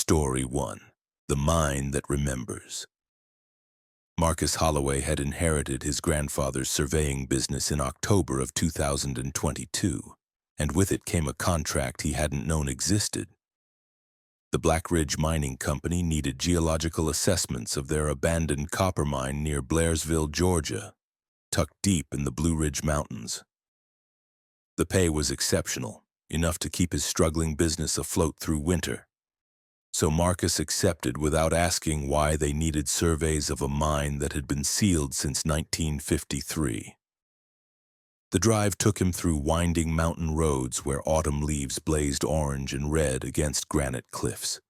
Story 1. The Mine That Remembers. Marcus Holloway had inherited his grandfather's surveying business in October of 2022, and with it came a contract he hadn't known existed. The Black Ridge Mining Company needed geological assessments of their abandoned copper mine near Blairsville, Georgia, tucked deep in the Blue Ridge Mountains. The pay was exceptional, enough to keep his struggling business afloat through winter. So Marcus accepted without asking why they needed surveys of a mine that had been sealed since 1953. The drive took him through winding mountain roads where autumn leaves blazed orange and red against granite cliffs.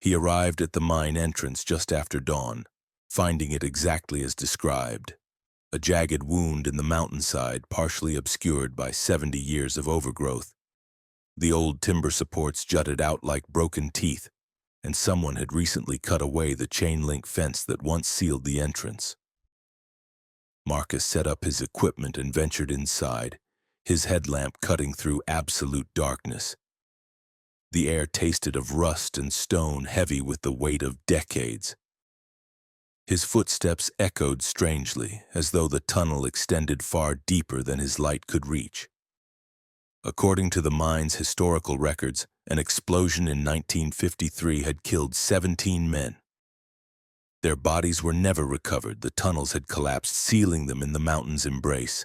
He arrived at the mine entrance just after dawn, finding it exactly as described, a jagged wound in the mountainside partially obscured by 70 years of overgrowth. The old timber supports jutted out like broken teeth, and someone had recently cut away the chain-link fence that once sealed the entrance. Marcus set up his equipment and ventured inside, his headlamp cutting through absolute darkness. The air tasted of rust and stone, heavy with the weight of decades. His footsteps echoed strangely, as though the tunnel extended far deeper than his light could reach. According to the mine's historical records, an explosion in 1953 had killed 17 men. Their bodies were never recovered. The tunnels had collapsed, sealing them in the mountain's embrace.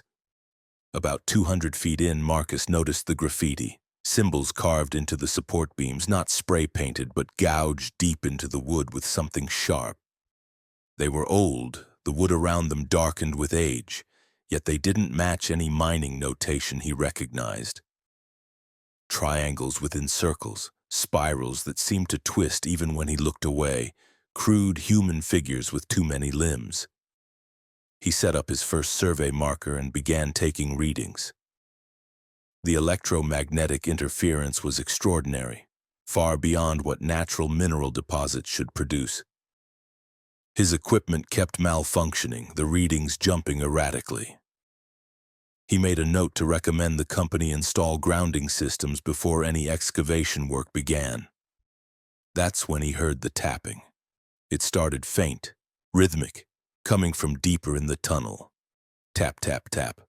About 200 feet in, Marcus noticed the graffiti, symbols carved into the support beams, not spray-painted, but gouged deep into the wood with something sharp. They were old, the wood around them darkened with age, yet they didn't match any mining notation he recognized. Triangles within circles, spirals that seemed to twist even when he looked away, crude human figures with too many limbs. He set up his first survey marker and began taking readings. The electromagnetic interference was extraordinary, far beyond what natural mineral deposits should produce. His equipment kept malfunctioning, the readings jumping erratically. He made a note to recommend the company install grounding systems before any excavation work began. That's when he heard the tapping. It started faint, rhythmic, coming from deeper in the tunnel. Tap, tap, tap.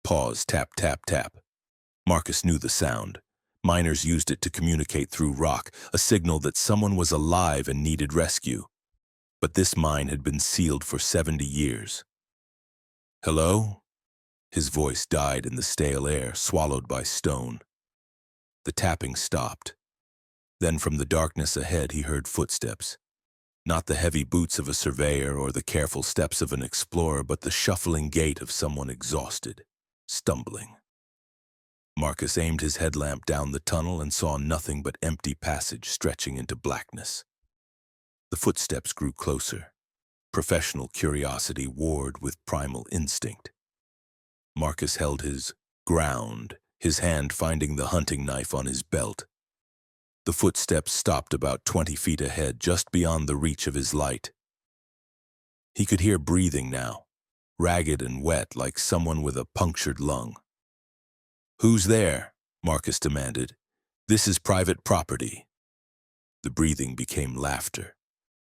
Pause, tap, tap, tap. Marcus knew the sound. Miners used it to communicate through rock, a signal that someone was alive and needed rescue. But this mine had been sealed for 70 years. Hello? His voice died in the stale air, swallowed by stone. The tapping stopped. Then from the darkness ahead he heard footsteps. Not the heavy boots of a surveyor or the careful steps of an explorer, but the shuffling gait of someone exhausted, stumbling. Marcus aimed his headlamp down the tunnel and saw nothing but empty passage stretching into blackness. The footsteps grew closer. Professional curiosity warred with primal instinct. Marcus held his ground, his hand finding the hunting knife on his belt. The footsteps stopped about 20 feet ahead, just beyond the reach of his light. He could hear breathing now, ragged and wet like someone with a punctured lung. "Who's there?" Marcus demanded. "This is private property." The breathing became laughter,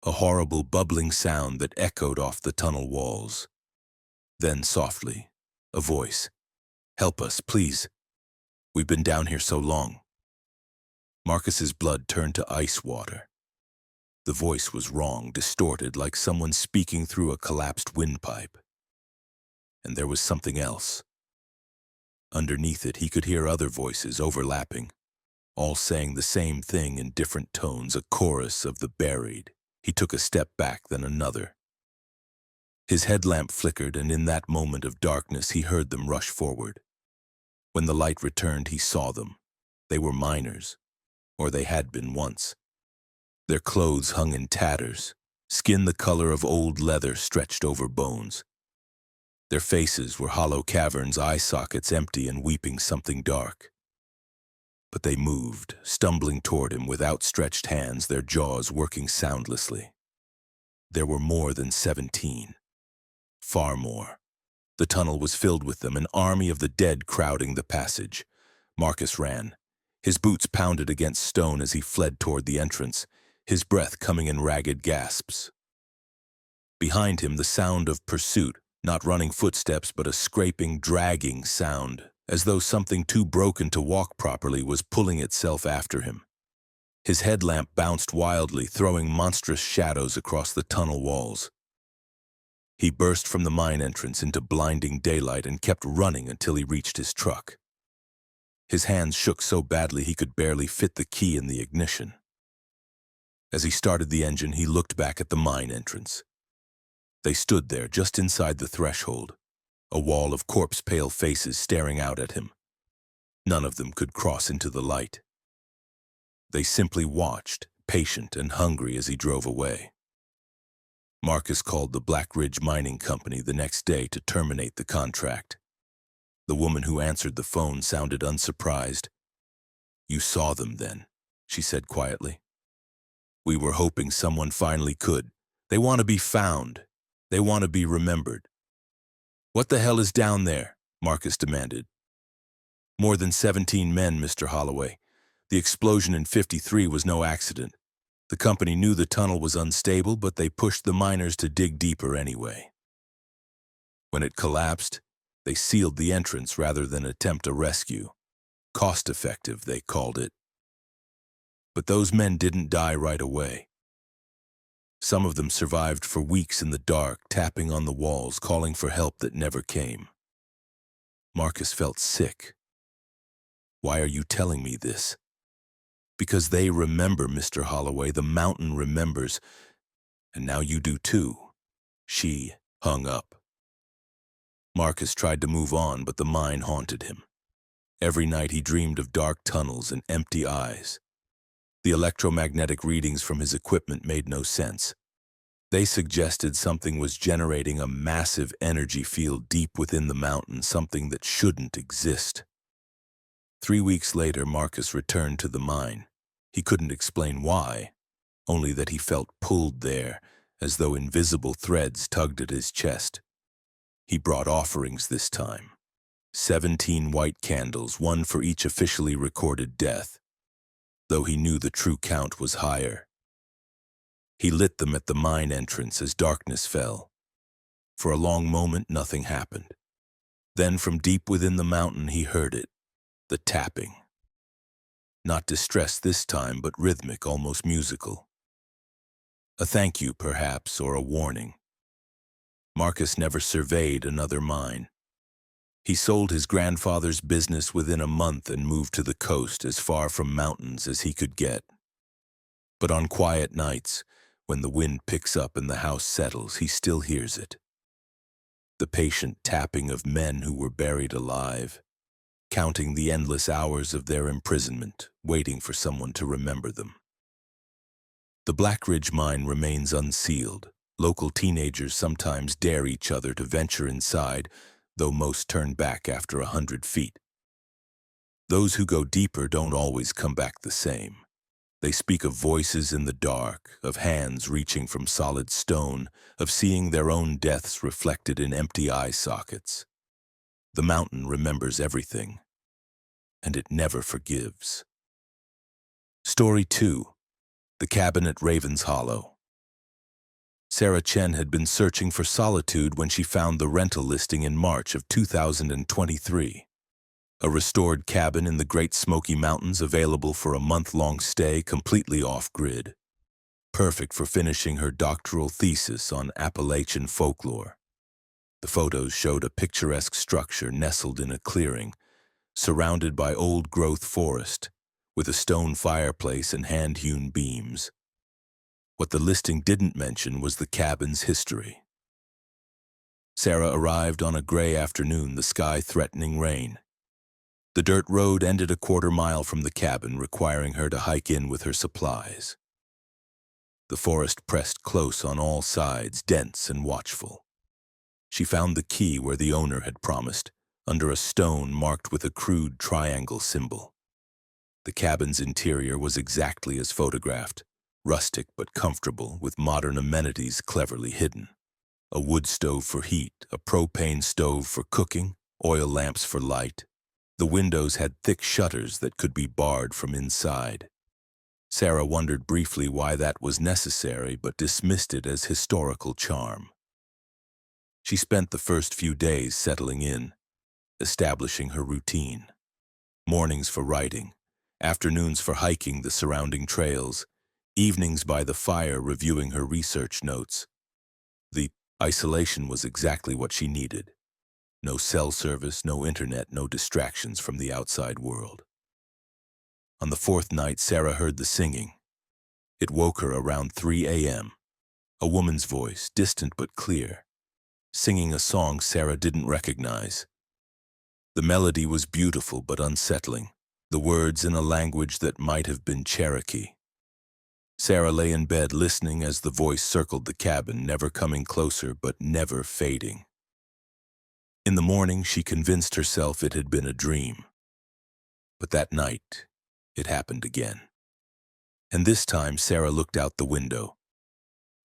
a horrible bubbling sound that echoed off the tunnel walls. Then softly, a voice. "Help us, please. We've been down here so long." Marcus's blood turned to ice water. The voice was wrong, distorted, like someone speaking through a collapsed windpipe. And there was something else. Underneath it, he could hear other voices overlapping, all saying the same thing in different tones, a chorus of the buried. He took a step back, then another. His headlamp flickered, and in that moment of darkness, he heard them rush forward. When the light returned, he saw them. They were miners, or they had been once. Their clothes hung in tatters, skin the color of old leather stretched over bones. Their faces were hollow caverns, eye sockets empty and weeping something dark. But they moved, stumbling toward him with outstretched hands, their jaws working soundlessly. There were more than 17. Far more. The tunnel was filled with them, an army of the dead crowding the passage. Marcus ran, His boots pounded against stone as he fled toward the entrance, his breath coming in ragged gasps. Behind him, the sound of pursuit, not running footsteps but a scraping, dragging sound, as though something too broken to walk properly was pulling itself after him. His headlamp bounced wildly, throwing monstrous shadows across the tunnel walls. He burst from the mine entrance into blinding daylight and kept running until he reached his truck. His hands shook so badly he could barely fit the key in the ignition. As he started the engine, he looked back at the mine entrance. They stood there just inside the threshold, a wall of corpse-pale faces staring out at him. None of them could cross into the light. They simply watched, patient and hungry, as he drove away. Marcus called the Black Ridge Mining Company the next day to terminate the contract. The woman who answered the phone sounded unsurprised. "You saw them then," she said quietly. "We were hoping someone finally could. They want to be found. They want to be remembered." "What the hell is down there?" Marcus demanded. "More than 17 men, Mr. Holloway. The explosion in '53 was no accident. The company knew the tunnel was unstable, but they pushed the miners to dig deeper anyway. When it collapsed, they sealed the entrance rather than attempt a rescue. Cost-effective, they called it. But those men didn't die right away. Some of them survived for weeks in the dark, tapping on the walls, calling for help that never came." Marcus felt sick. "Why are you telling me this?" "Because they remember, Mr. Holloway. The mountain remembers. And now you do too." She hung up. Marcus tried to move on, but the mine haunted him. Every night he dreamed of dark tunnels and empty eyes. The electromagnetic readings from his equipment made no sense. They suggested something was generating a massive energy field deep within the mountain, something that shouldn't exist. 3 weeks later, Marcus returned to the mine. He couldn't explain why, only that he felt pulled there, as though invisible threads tugged at his chest. He brought offerings this time. 17 white candles, one for each officially recorded death, though he knew the true count was higher. He lit them at the mine entrance as darkness fell. For a long moment, nothing happened. Then from deep within the mountain, he heard it, the tapping. Not distressed this time, but rhythmic, almost musical. A thank you, perhaps, or a warning. Marcus never surveyed another mine. He sold his grandfather's business within a month and moved to the coast, as far from mountains as he could get. But on quiet nights, when the wind picks up and the house settles, he still hears it. The patient tapping of men who were buried alive, counting the endless hours of their imprisonment, waiting for someone to remember them. The Black Ridge mine remains unsealed. Local teenagers sometimes dare each other to venture inside, though most turn back after 100 feet. Those who go deeper don't always come back the same. They speak of voices in the dark, of hands reaching from solid stone, of seeing their own deaths reflected in empty eye sockets. The mountain remembers everything, and it never forgives. Story 2. The Cabin at Raven's Hollow. Sarah Chen had been searching for solitude when she found the rental listing in March of 2023. A restored cabin in the Great Smoky Mountains available for a month-long stay completely off-grid. Perfect for finishing her doctoral thesis on Appalachian folklore. The photos showed a picturesque structure nestled in a clearing, surrounded by old-growth forest, with a stone fireplace and hand-hewn beams. What the listing didn't mention was the cabin's history. Sarah arrived on a gray afternoon, the sky threatening rain. The dirt road ended a quarter-mile from the cabin, requiring her to hike in with her supplies. The forest pressed close on all sides, dense and watchful. She found the key where the owner had promised, under a stone marked with a crude triangle symbol. The cabin's interior was exactly as photographed. Rustic but comfortable, with modern amenities cleverly hidden. A wood stove for heat, a propane stove for cooking, oil lamps for light. The windows had thick shutters that could be barred from inside. Sarah wondered briefly why that was necessary, but dismissed it as historical charm. She spent the first few days settling in, establishing her routine. Mornings for writing, afternoons for hiking the surrounding trails, evenings by the fire reviewing her research notes. The isolation was exactly what she needed. No cell service, no internet, no distractions from the outside world. On the fourth night, Sarah heard the singing. It woke her around 3 a.m. A woman's voice, distant but clear, singing a song Sarah didn't recognize. The melody was beautiful but unsettling, the words in a language that might have been Cherokee. Sarah lay in bed listening as the voice circled the cabin, never coming closer but never fading. In the morning, she convinced herself it had been a dream. But that night, it happened again. And this time, Sarah looked out the window.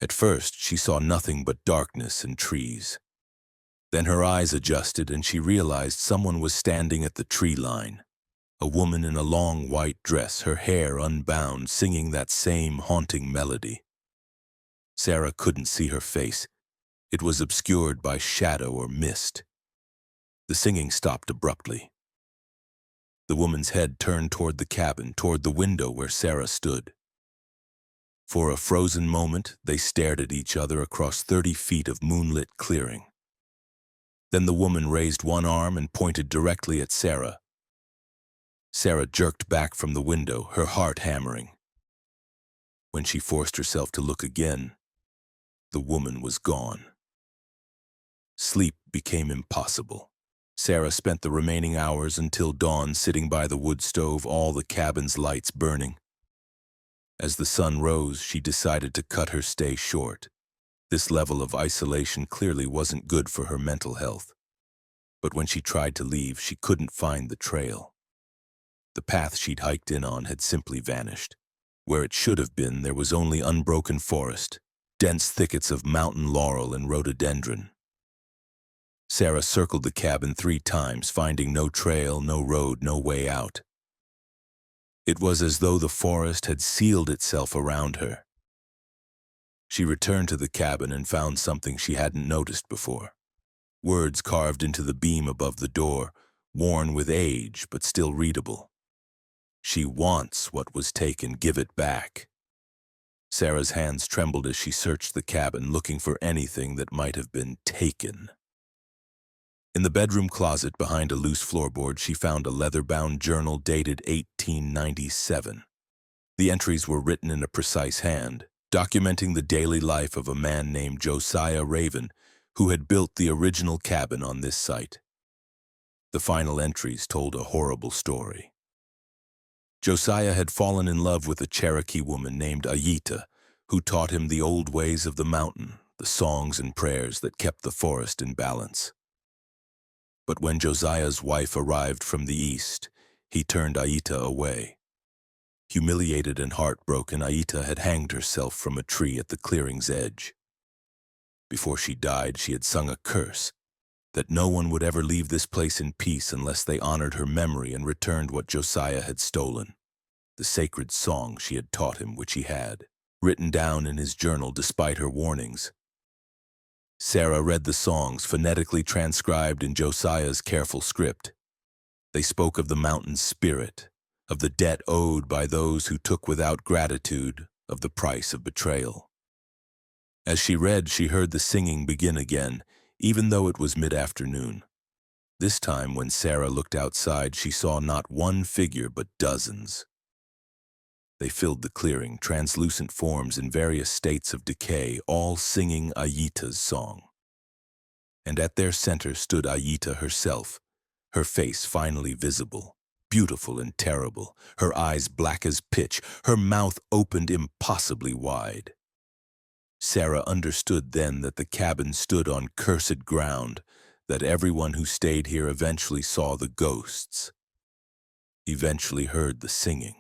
At first, she saw nothing but darkness and trees. Then her eyes adjusted and she realized someone was standing at the tree line. A woman in a long white dress, her hair unbound, singing that same haunting melody. Sarah couldn't see her face. It was obscured by shadow or mist. The singing stopped abruptly. The woman's head turned toward the cabin, toward the window where Sarah stood. For a frozen moment, they stared at each other across 30 feet of moonlit clearing. Then the woman raised one arm and pointed directly at Sarah. Sarah jerked back from the window, her heart hammering. When she forced herself to look again, the woman was gone. Sleep became impossible. Sarah spent the remaining hours until dawn sitting by the wood stove, all the cabin's lights burning. As the sun rose, she decided to cut her stay short. This level of isolation clearly wasn't good for her mental health. But when she tried to leave, she couldn't find the trail. The path she'd hiked in on had simply vanished. Where it should have been, there was only unbroken forest, dense thickets of mountain laurel and rhododendron. Sarah circled the cabin 3 times, finding no trail, no road, no way out. It was as though the forest had sealed itself around her. She returned to the cabin and found something she hadn't noticed before. Words carved into the beam above the door, worn with age but still readable. She wants what was taken, give it back. Sarah's hands trembled as she searched the cabin, looking for anything that might have been taken. In the bedroom closet behind a loose floorboard, she found a leather-bound journal dated 1897. The entries were written in a precise hand, documenting the daily life of a man named Josiah Raven, who had built the original cabin on this site. The final entries told a horrible story. Josiah had fallen in love with a Cherokee woman named Ayita, who taught him the old ways of the mountain, the songs and prayers that kept the forest in balance. But when Josiah's wife arrived from the east, he turned Ayita away. Humiliated and heartbroken, Ayita had hanged herself from a tree at the clearing's edge. Before she died, she had sung a curse, that no one would ever leave this place in peace unless they honored her memory and returned what Josiah had stolen, the sacred song she had taught him, which he had written down in his journal despite her warnings. Sarah read the songs, phonetically transcribed in Josiah's careful script. They spoke of the mountain's spirit, of the debt owed by those who took without gratitude, of the price of betrayal. As she read, she heard the singing begin again, even though it was mid-afternoon. This time, when Sarah looked outside, she saw not one figure but dozens. They filled the clearing, translucent forms in various states of decay, all singing Ayita's song. And at their center stood Ayita herself, her face finally visible, beautiful and terrible, her eyes black as pitch, her mouth opened impossibly wide. Sarah understood then that the cabin stood on cursed ground, that everyone who stayed here eventually saw the ghosts, eventually heard the singing.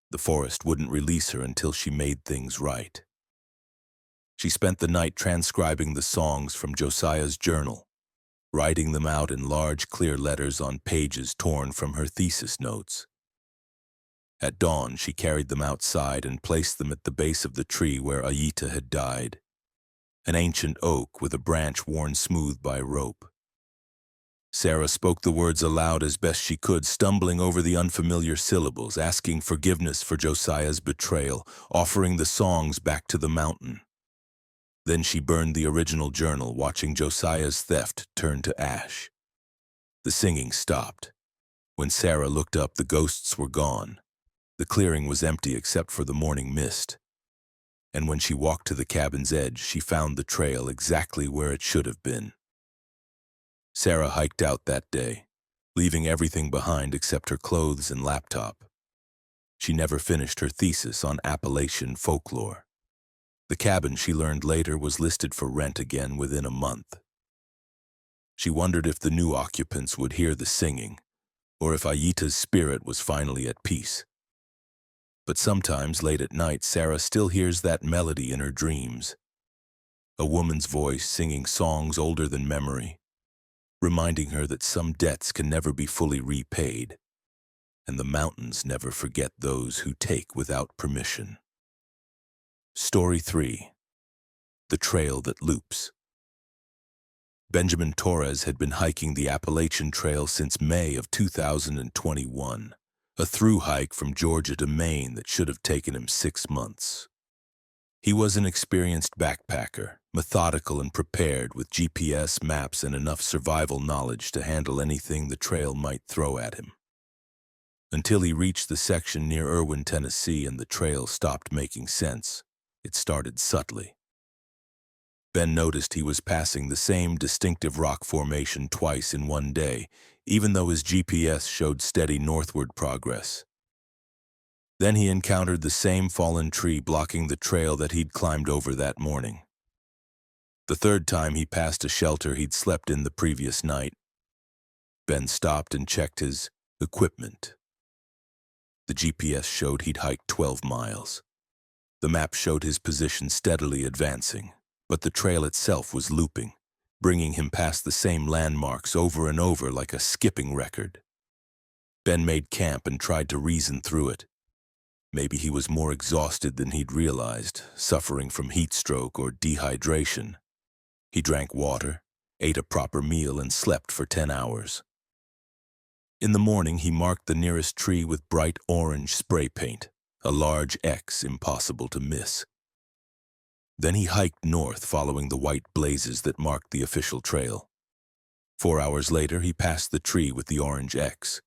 The forest wouldn't release her until she made things right. She spent the night transcribing the songs from Josiah's journal. writing them out in large, clear letters on pages torn from her thesis notes. At dawn, she carried them outside and placed them at the base of the tree where Ayita had died, an ancient oak with a branch worn smooth by rope. Sarah spoke the words aloud as best she could, stumbling over the unfamiliar syllables, asking forgiveness for Josiah's betrayal, offering the songs back to the mountain. Then she burned the original journal, watching Josiah's theft turn to ash. The singing stopped. When Sarah looked up, the ghosts were gone. The clearing was empty except for the morning mist. And when she walked to the cabin's edge, she found the trail exactly where it should have been. Sarah hiked out that day, leaving everything behind except her clothes and laptop. She never finished her thesis on Appalachian folklore. The cabin, she learned later, was listed for rent again within a month. She wondered if the new occupants would hear the singing, or if Ayita's spirit was finally at peace. But sometimes, late at night, Sarah still hears that melody in her dreams. A woman's voice singing songs older than memory, reminding her that some debts can never be fully repaid, and the mountains never forget those who take without permission. Story 3. The Trail That Loops. Benjamin Torres had been hiking the Appalachian Trail since May of 2021, a through hike from Georgia to Maine that should have taken him 6 months. He was an experienced backpacker, methodical and prepared, with GPS, maps, and enough survival knowledge to handle anything the trail might throw at him. Until he reached the section near Irwin, Tennessee, and the trail stopped making sense. It started subtly. Ben noticed he was passing the same distinctive rock formation twice in one day, even though his GPS showed steady northward progress. Then he encountered the same fallen tree blocking the trail that he'd climbed over that morning. The third time he passed a shelter he'd slept in the previous night. Ben stopped and checked his equipment. The GPS showed he'd hiked 12 miles. The map showed his position steadily advancing, but the trail itself was looping, bringing him past the same landmarks over and over like a skipping record. Ben made camp and tried to reason through it. Maybe he was more exhausted than he'd realized, suffering from heat stroke or dehydration. He drank water, ate a proper meal, and slept for 10 hours. In the morning, he marked the nearest tree with bright orange spray paint, a large X impossible to miss. Then he hiked north, following the white blazes that marked the official trail. 4 hours later, he passed the tree with the orange X.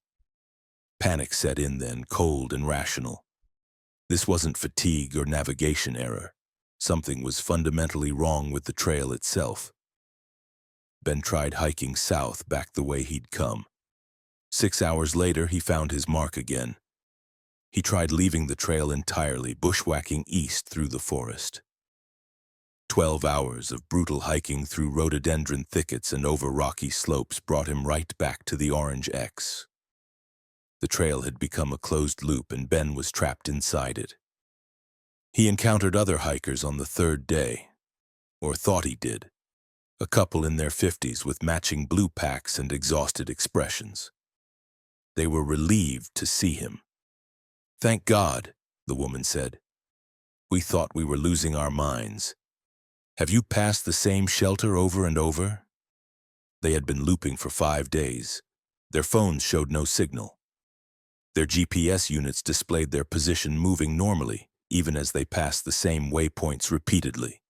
Panic set in then, cold and rational. This wasn't fatigue or navigation error. Something was fundamentally wrong with the trail itself. Ben tried hiking south back the way he'd come. 6 hours later, he found his mark again. He tried leaving the trail entirely, bushwhacking east through the forest. 12 hours of brutal hiking through rhododendron thickets and over rocky slopes brought him right back to the orange X. The trail had become a closed loop and Ben was trapped inside it. He encountered other hikers on the third day, or thought he did, a couple in their 50s with matching blue packs and exhausted expressions. They were relieved to see him. "Thank God," the woman said. "We thought we were losing our minds. Have you passed the same shelter over and over?" They had been looping for 5 days. Their phones showed no signal. Their GPS units displayed their position moving normally, even as they passed the same waypoints repeatedly.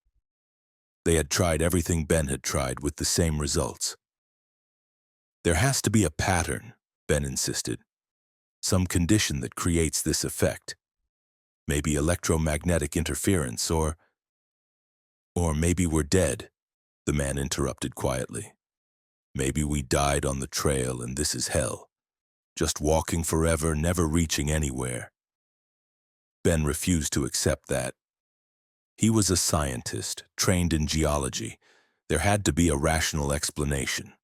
They had tried everything Ben had tried with the same results. "There has to be a pattern," Ben insisted. "Some condition that creates this effect. Maybe electromagnetic interference, or maybe we're dead," the man interrupted quietly. "Maybe we died on the trail and this is hell. Just walking forever, never reaching anywhere." Ben refused to accept that. He was a scientist, trained in geology. There had to be a rational explanation.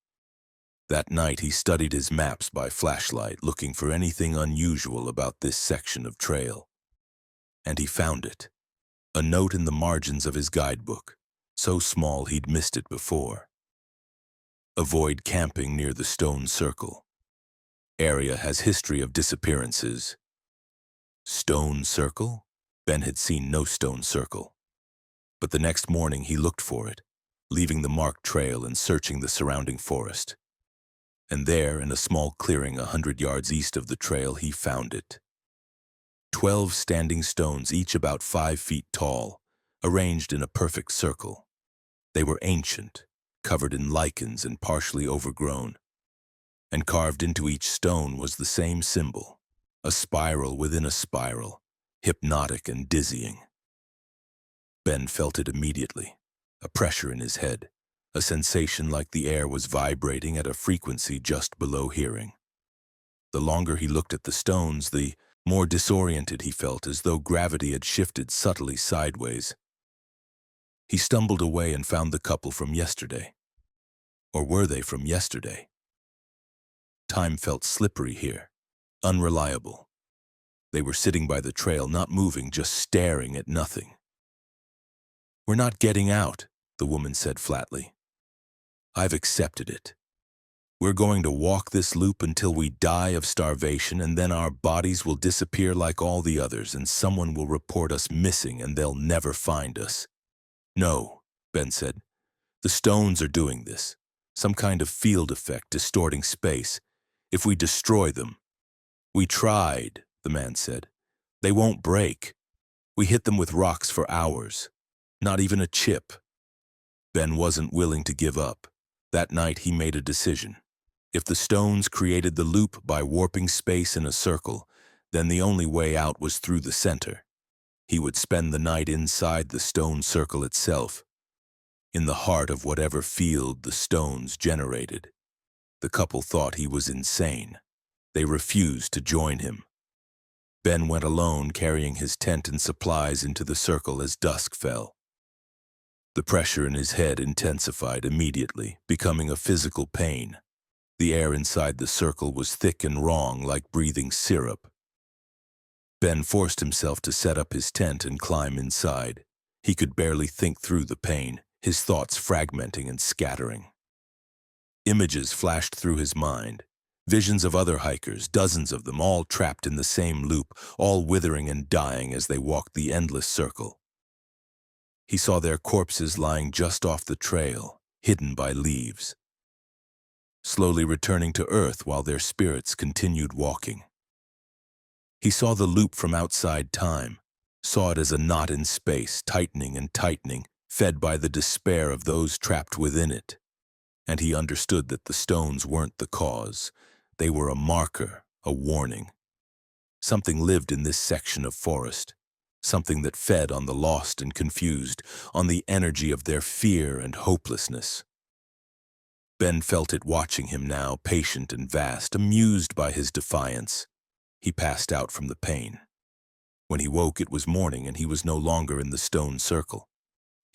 That night he studied his maps by flashlight, looking for anything unusual about this section of trail. And he found it. A note in the margins of his guidebook, so small he'd missed it before. Avoid camping near the stone circle. Area has history of disappearances. Stone circle? Ben had seen no stone circle. But the next morning he looked for it, leaving the marked trail and searching the surrounding forest. And there, in a small clearing 100 yards east of the trail, he found it. 12 standing stones, each about 5 feet tall, arranged in a perfect circle. They were ancient, covered in lichens and partially overgrown. And carved into each stone was the same symbol, a spiral within a spiral, hypnotic and dizzying. Ben felt it immediately, a pressure in his head, a sensation like the air was vibrating at a frequency just below hearing. The longer he looked at the stones, the more disoriented he felt, as though gravity had shifted subtly sideways. He stumbled away and found the couple from yesterday. Or were they from yesterday? Time felt slippery here, unreliable. They were sitting by the trail, not moving, just staring at nothing. "We're not getting out," the woman said flatly. "I've accepted it. We're going to walk this loop until we die of starvation, and then our bodies will disappear like all the others, and someone will report us missing and they'll never find us." "No," Ben said. "The stones are doing this. Some kind of field effect distorting space. If we destroy them—" "We tried," the man said. "They won't break. We hit them with rocks for hours. Not even a chip." Ben wasn't willing to give up. That night he made a decision. If the stones created the loop by warping space in a circle, then the only way out was through the center. He would spend the night inside the stone circle itself, in the heart of whatever field the stones generated. The couple thought he was insane. They refused to join him. Ben went alone, carrying his tent and supplies into the circle as dusk fell. The pressure in his head intensified immediately, becoming a physical pain. The air inside the circle was thick and wrong, like breathing syrup. Ben forced himself to set up his tent and climb inside. He could barely think through the pain, his thoughts fragmenting and scattering. Images flashed through his mind. Visions of other hikers, dozens of them, all trapped in the same loop, all withering and dying as they walked the endless circle. He saw their corpses lying just off the trail, hidden by leaves, slowly returning to earth while their spirits continued walking. He saw the loop from outside time, saw it as a knot in space, tightening and tightening, fed by the despair of those trapped within it. And he understood that the stones weren't the cause. They were a marker, a warning. Something lived in this section of forest, something that fed on the lost and confused, on the energy of their fear and hopelessness. Ben felt it watching him now, patient and vast, amused by his defiance. He passed out from the pain. When he woke, it was morning, and he was no longer in the stone circle.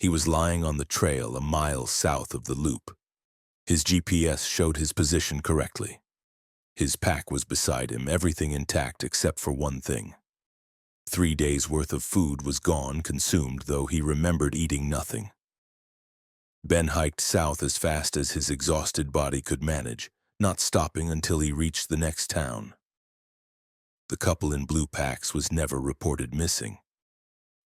He was lying on the trail a mile south of the loop. His GPS showed his position correctly. His pack was beside him, everything intact except for one thing. 3 days' worth of food was gone, consumed, though he remembered eating nothing. Ben hiked south as fast as his exhausted body could manage, not stopping until he reached the next town. The couple in blue packs was never reported missing.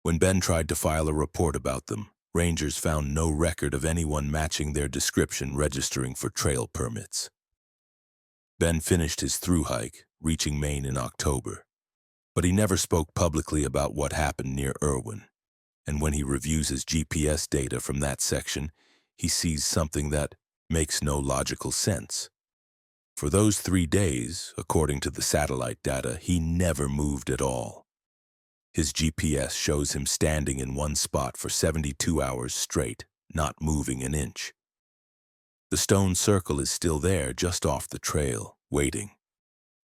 When Ben tried to file a report about them, rangers found no record of anyone matching their description registering for trail permits. Ben finished his through hike, reaching Maine in October. But he never spoke publicly about what happened near Irwin. And when he reviews his GPS data from that section, he sees something that makes no logical sense. For those 3 days, according to the satellite data, he never moved at all. His GPS shows him standing in one spot for 72 hours straight, not moving an inch. The stone circle is still there, just off the trail, waiting.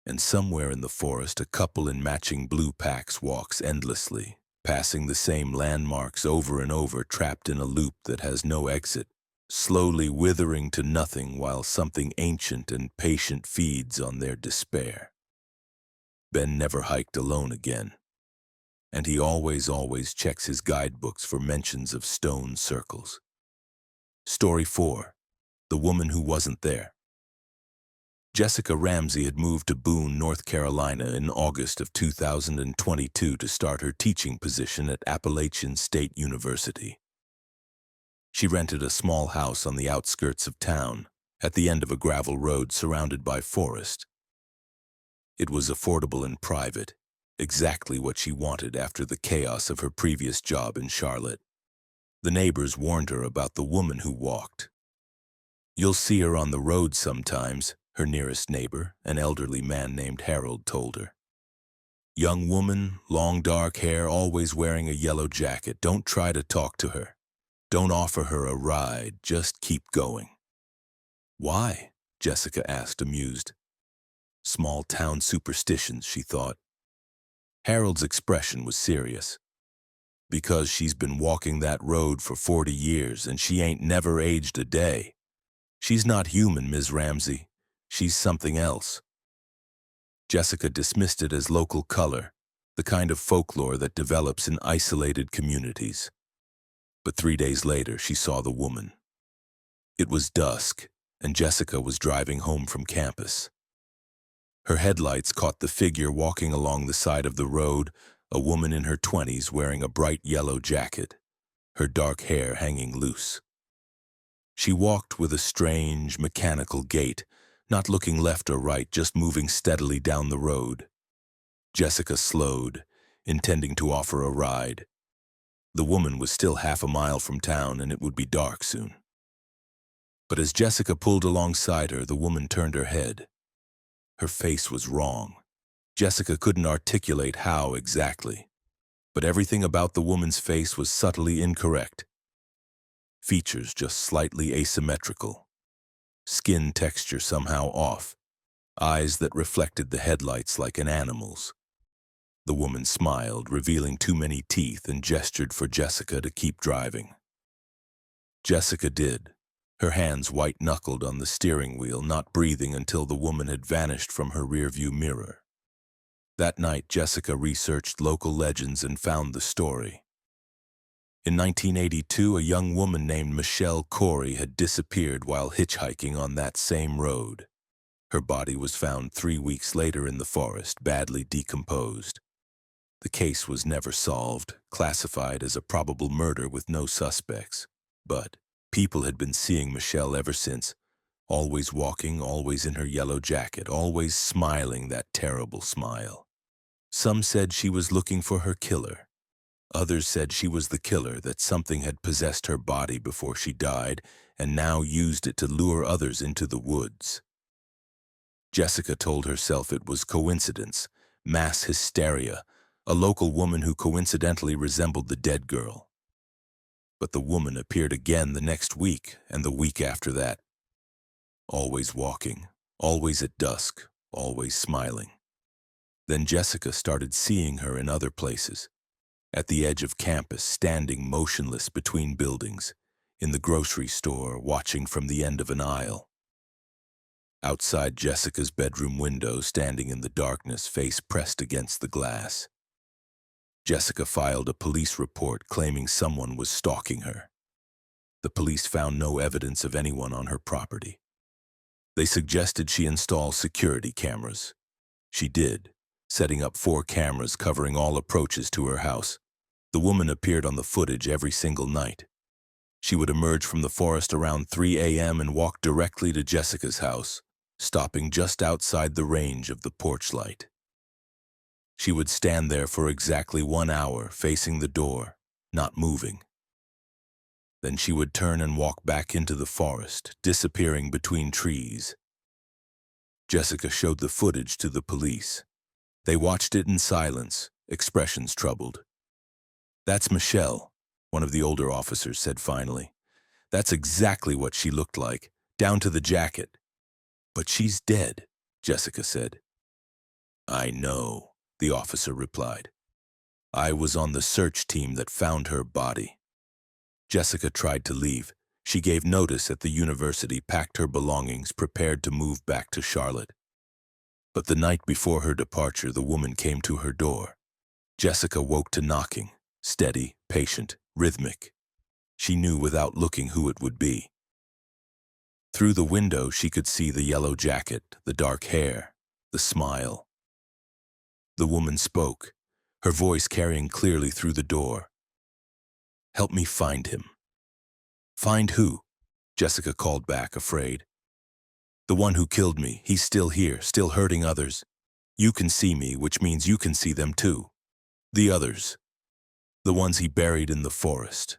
And somewhere in the forest, a couple in matching blue packs walks endlessly, passing the same landmarks over and over, trapped in a loop that has no exit, slowly withering to nothing while something ancient and patient feeds on their despair. Ben never hiked alone again, and he always checks his guidebooks for mentions of stone circles. Story 4. the woman who wasn't there. Jessica Ramsey had moved to Boone, North Carolina in August of 2022 to start her teaching position at Appalachian State University. She rented a small house on the outskirts of town, at the end of a gravel road surrounded by forest. It was affordable and private, exactly what she wanted after the chaos of her previous job in Charlotte. The neighbors warned her about the woman who walked. "You'll see her on the road sometimes," her nearest neighbor, an elderly man named Harold, told her. "Young woman, long dark hair, always wearing a yellow jacket. Don't try to talk to her. Don't offer her a ride, just keep going." "Why?" Jessica asked, amused. Small town superstitions, she thought. Harold's expression was serious. "Because she's been walking that road for 40 years and she ain't never aged a day. She's not human, Ms. Ramsey. She's something else." Jessica dismissed it as local color, the kind of folklore that develops in isolated communities. But 3 days later, she saw the woman. It was dusk, and Jessica was driving home from campus. Her headlights caught the figure walking along the side of the road, a woman in her 20s wearing a bright yellow jacket, her dark hair hanging loose. She walked with a strange, mechanical gait, not looking left or right, just moving steadily down the road. Jessica slowed, intending to offer a ride. The woman was still half a mile from town, and it would be dark soon. But as Jessica pulled alongside her, the woman turned her head. Her face was wrong. Jessica couldn't articulate how exactly, but everything about the woman's face was subtly incorrect. Features just slightly asymmetrical. Skin texture somehow off. Eyes that reflected the headlights like an animal's. The woman smiled, revealing too many teeth, and gestured for Jessica to keep driving. Jessica did, her hands white-knuckled on the steering wheel, not breathing until the woman had vanished from her rearview mirror. That night, Jessica researched local legends and found the story. In 1982, a young woman named Michelle Corey had disappeared while hitchhiking on that same road. Her body was found 3 weeks later in the forest, badly decomposed. The case was never solved, classified as a probable murder with no suspects. But people had been seeing Michelle ever since, always walking, always in her yellow jacket, always smiling that terrible smile. Some said she was looking for her killer. Others said she was the killer, that something had possessed her body before she died and now used it to lure others into the woods. Jessica told herself it was coincidence, mass hysteria, a local woman who coincidentally resembled the dead girl. But the woman appeared again the next week and the week after that. Always walking, always at dusk, always smiling. Then Jessica started seeing her in other places. At the edge of campus, standing motionless between buildings. In the grocery store, watching from the end of an aisle. Outside Jessica's bedroom window, standing in the darkness, face pressed against the glass. Jessica filed a police report claiming someone was stalking her. The police found no evidence of anyone on her property. They suggested she install security cameras. She did, setting up 4 cameras covering all approaches to her house. The woman appeared on the footage every single night. She would emerge from the forest around 3 a.m. and walk directly to Jessica's house, stopping just outside the range of the porch light. She would stand there for exactly 1 hour, facing the door, not moving. Then she would turn and walk back into the forest, disappearing between trees. Jessica showed the footage to the police. They watched it in silence, expressions troubled. "That's Michelle," one of the older officers said finally. "That's exactly what she looked like, down to the jacket." "But she's dead," Jessica said. "I know," the officer replied. "I was on the search team that found her body." Jessica tried to leave. She gave notice at the university, packed her belongings, prepared to move back to Charlotte. But the night before her departure, the woman came to her door. Jessica woke to knocking, steady, patient, rhythmic. She knew without looking who it would be. Through the window, she could see the yellow jacket, the dark hair, the smile. The woman spoke, her voice carrying clearly through the door. "Help me find him." "Find who?" Jessica called back, afraid. "The one who killed me. He's still here, still hurting others. You can see me, which means you can see them too. The others. The ones he buried in the forest.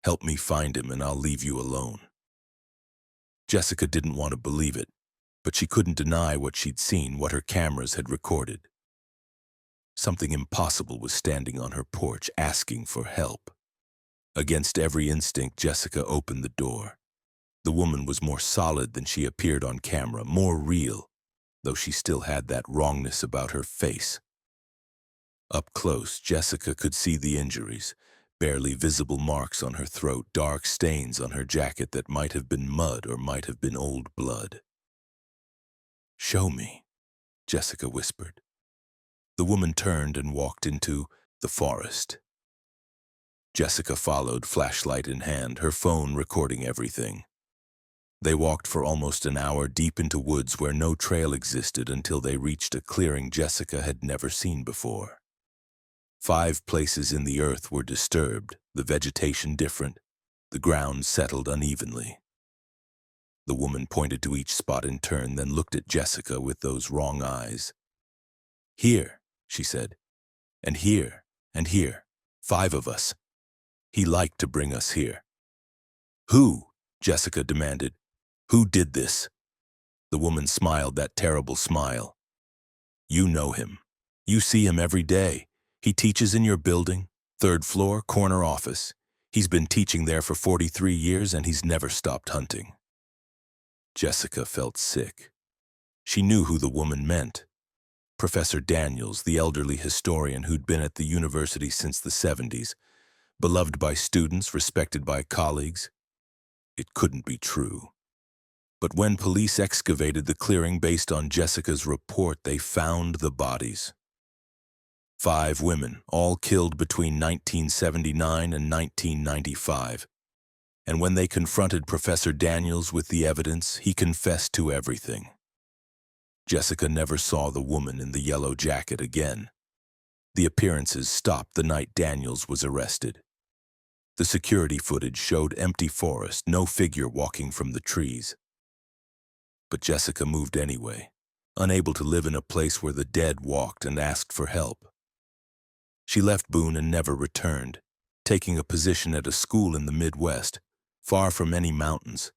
Help me find him and I'll leave you alone." Jessica didn't want to believe it, but she couldn't deny what she'd seen, what her cameras had recorded. Something impossible was standing on her porch, asking for help. Against every instinct, Jessica opened the door. The woman was more solid than she appeared on camera, more real, though she still had that wrongness about her face. Up close, Jessica could see the injuries, barely visible marks on her throat, dark stains on her jacket that might have been mud or might have been old blood. "Show me," Jessica whispered. The woman turned and walked into the forest. Jessica followed, flashlight in hand, her phone recording everything. They walked for almost an hour deep into woods where no trail existed until they reached a clearing Jessica had never seen before. 5 places in the earth were disturbed, the vegetation different, the ground settled unevenly. The woman pointed to each spot in turn, then looked at Jessica with those wrong eyes. "Here," she said, "and here, and here. 5 of us. He liked to bring us here." "Who?" Jessica demanded. "Who did this?" The woman smiled, that terrible smile. "You know him. You see him every day. He teaches in your building, 3rd floor, corner office. He's been teaching there for 43 years and he's never stopped hunting." Jessica felt sick. She knew who the woman meant. Professor Daniels, the elderly historian who'd been at the university since the 70s, beloved by students, respected by colleagues. It couldn't be true. But when police excavated the clearing based on Jessica's report, they found the bodies. 5 women, all killed between 1979 and 1995. And when they confronted Professor Daniels with the evidence, he confessed to everything. Jessica never saw the woman in the yellow jacket again. The appearances stopped the night Daniels was arrested. The security footage showed empty forest, no figure walking from the trees. But Jessica moved anyway, unable to live in a place where the dead walked and asked for help. She left Boone and never returned, taking a position at a school in the Midwest, far from any mountains.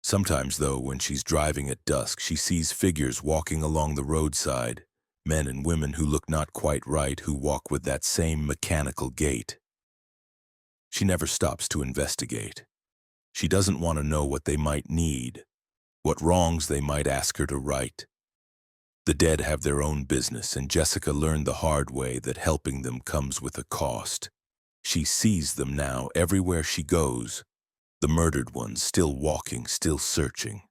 Sometimes, though, when she's driving at dusk, she sees figures walking along the roadside, men and women who look not quite right, who walk with that same mechanical gait. She never stops to investigate. She doesn't want to know what they might need, what wrongs they might ask her to right. The dead have their own business, and Jessica learned the hard way that helping them comes with a cost. She sees them now everywhere she goes, the murdered ones still walking, still searching.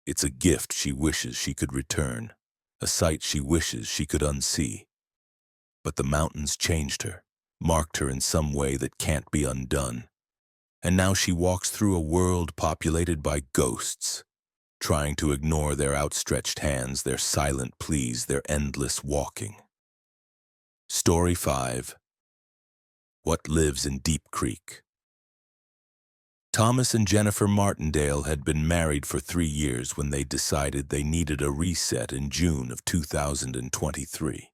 It's a gift she wishes she could return, a sight she wishes she could unsee. But the mountains changed her, marked her in some way that can't be undone. And now she walks through a world populated by ghosts, trying to ignore their outstretched hands, their silent pleas, their endless walking. Story 5. What Lives in Deep Creek. Thomas and Jennifer Martindale had been married for 3 years when they decided they needed a reset in June of 2023.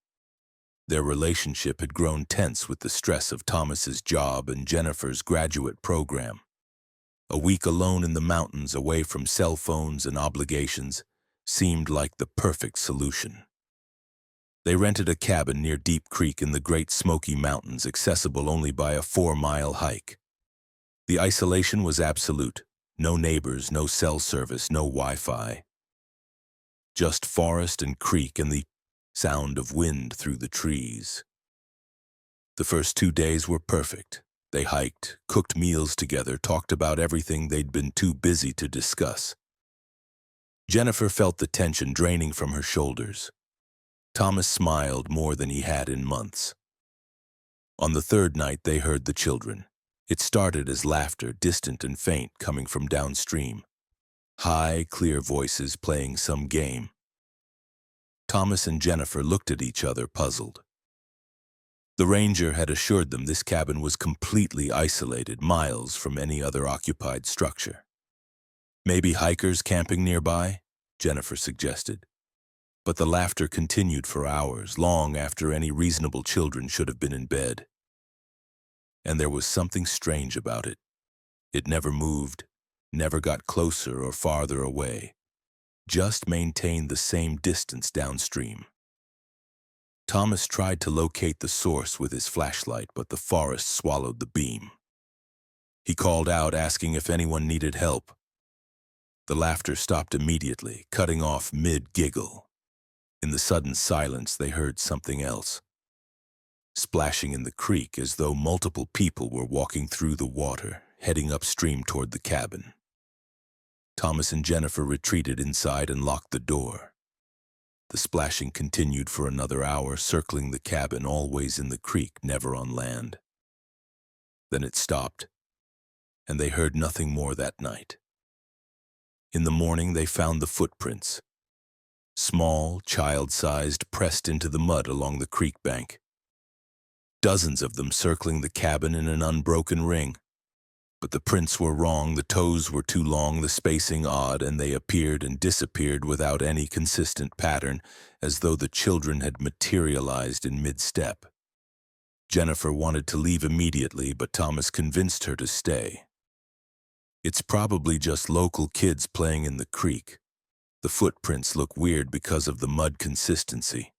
Their relationship had grown tense with the stress of Thomas's job and Jennifer's graduate program. A week alone in the mountains, away from cell phones and obligations, seemed like the perfect solution. They rented a cabin near Deep Creek in the Great Smoky Mountains, accessible only by a 4-mile hike. The isolation was absolute. No neighbors, no cell service, no Wi-Fi. Just forest and creek and the sound of wind through the trees. The first 2 days were perfect. They hiked, cooked meals together, talked about everything they'd been too busy to discuss. Jennifer felt the tension draining from her shoulders. Thomas smiled more than he had in months. On the 3rd night, they heard the children. It started as laughter, distant and faint, coming from downstream. High, clear voices playing some game. Thomas and Jennifer looked at each other, puzzled. The ranger had assured them this cabin was completely isolated, miles from any other occupied structure. Maybe hikers camping nearby, Jennifer suggested. But the laughter continued for hours, long after any reasonable children should have been in bed. And there was something strange about it. It never moved, never got closer or farther away, just maintained the same distance downstream. Thomas tried to locate the source with his flashlight, but the forest swallowed the beam. He called out, asking if anyone needed help. The laughter stopped immediately, cutting off mid-giggle. In the sudden silence, they heard something else. Splashing in the creek as though multiple people were walking through the water, heading upstream toward the cabin. Thomas and Jennifer retreated inside and locked the door. The splashing continued for another hour, circling the cabin, always in the creek, never on land. Then it stopped, and they heard nothing more that night. In the morning, they found the footprints. Small, child-sized, pressed into the mud along the creek bank. Dozens of them circling the cabin in an unbroken ring. But the prints were wrong, the toes were too long, the spacing odd, and they appeared and disappeared without any consistent pattern, as though the children had materialized in mid-step. Jennifer wanted to leave immediately, but Thomas convinced her to stay. It's probably just local kids playing in the creek. The footprints look weird because of the mud consistency.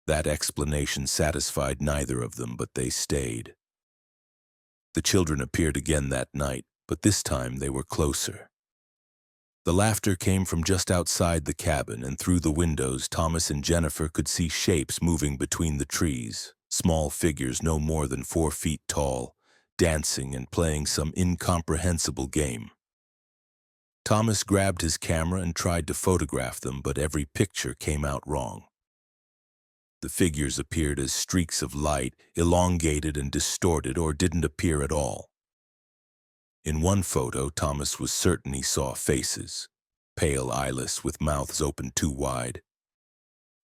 That explanation satisfied neither of them, but they stayed. The children appeared again that night, but this time they were closer. The laughter came from just outside the cabin, and through the windows Thomas and Jennifer could see shapes moving between the trees, small figures no more than 4 feet tall, dancing and playing some incomprehensible game. Thomas grabbed his camera and tried to photograph them, but every picture came out wrong. The figures appeared as streaks of light, elongated and distorted, or didn't appear at all. In one photo, Thomas was certain he saw faces, pale, eyeless, with mouths open too wide.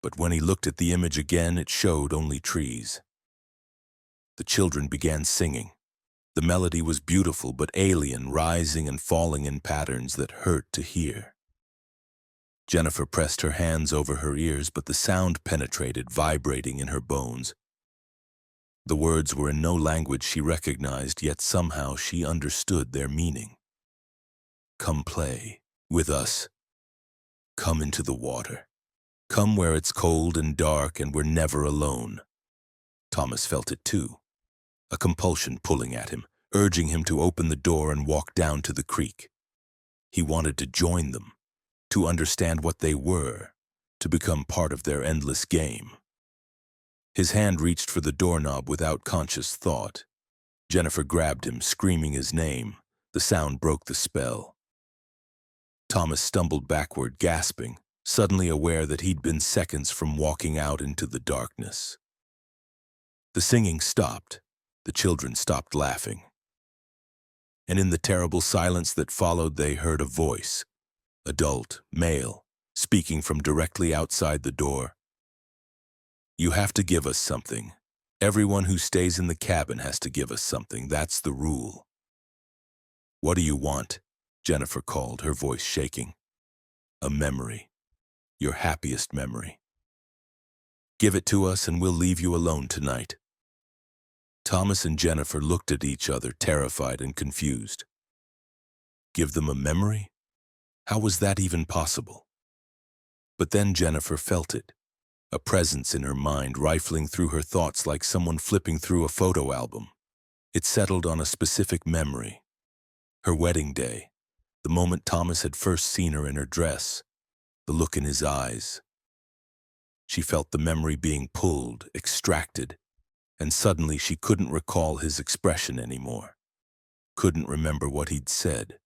But when he looked at the image again, it showed only trees. The children began singing. The melody was beautiful but alien, rising and falling in patterns that hurt to hear. Jennifer pressed her hands over her ears, but the sound penetrated, vibrating in her bones. The words were in no language she recognized, yet somehow she understood their meaning. Come play with us. Come into the water. Come where it's cold and dark and we're never alone. Thomas felt it too, a compulsion pulling at him, urging him to open the door and walk down to the creek. He wanted to join them, to understand what they were, to become part of their endless game. His hand reached for the doorknob without conscious thought. Jennifer grabbed him, screaming his name. The sound broke the spell. Thomas stumbled backward, gasping, suddenly aware that he'd been seconds from walking out into the darkness. The singing stopped. The children stopped laughing. And in the terrible silence that followed, they heard a voice. Adult, male, speaking from directly outside the door. You have to give us something. Everyone who stays in the cabin has to give us something. That's the rule. What do you want? Jennifer called, her voice shaking. A memory. Your happiest memory. Give it to us and we'll leave you alone tonight. Thomas and Jennifer looked at each other, terrified and confused. Give them a memory? How was that even possible? But then Jennifer felt it, a presence in her mind rifling through her thoughts like someone flipping through a photo album. It settled on a specific memory. Her wedding day, the moment Thomas had first seen her in her dress, the look in his eyes. She felt the memory being pulled, extracted, and suddenly she couldn't recall his expression anymore. Couldn't remember what he'd said.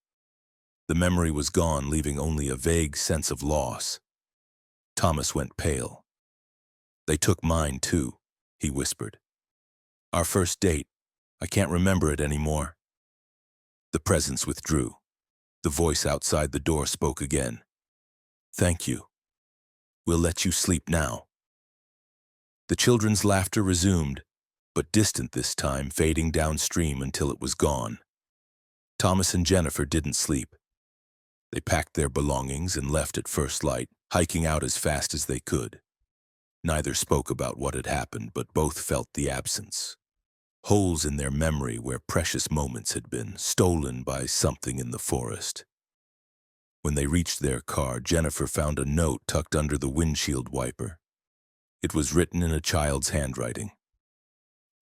The memory was gone, leaving only a vague sense of loss. Thomas went pale. They took mine too, he whispered. Our first date, I can't remember it anymore." The presence withdrew. The voice outside the door spoke again. "Thank you. We'll let you sleep now." The children's laughter resumed, but distant this time, fading downstream until it was gone. Thomas and Jennifer didn't sleep. They packed their belongings and left at first light, hiking out as fast as they could. Neither spoke about what had happened, but both felt the absence. Holes in their memory where precious moments had been, stolen by something in the forest. When they reached their car, Jennifer found a note tucked under the windshield wiper. It was written in a child's handwriting.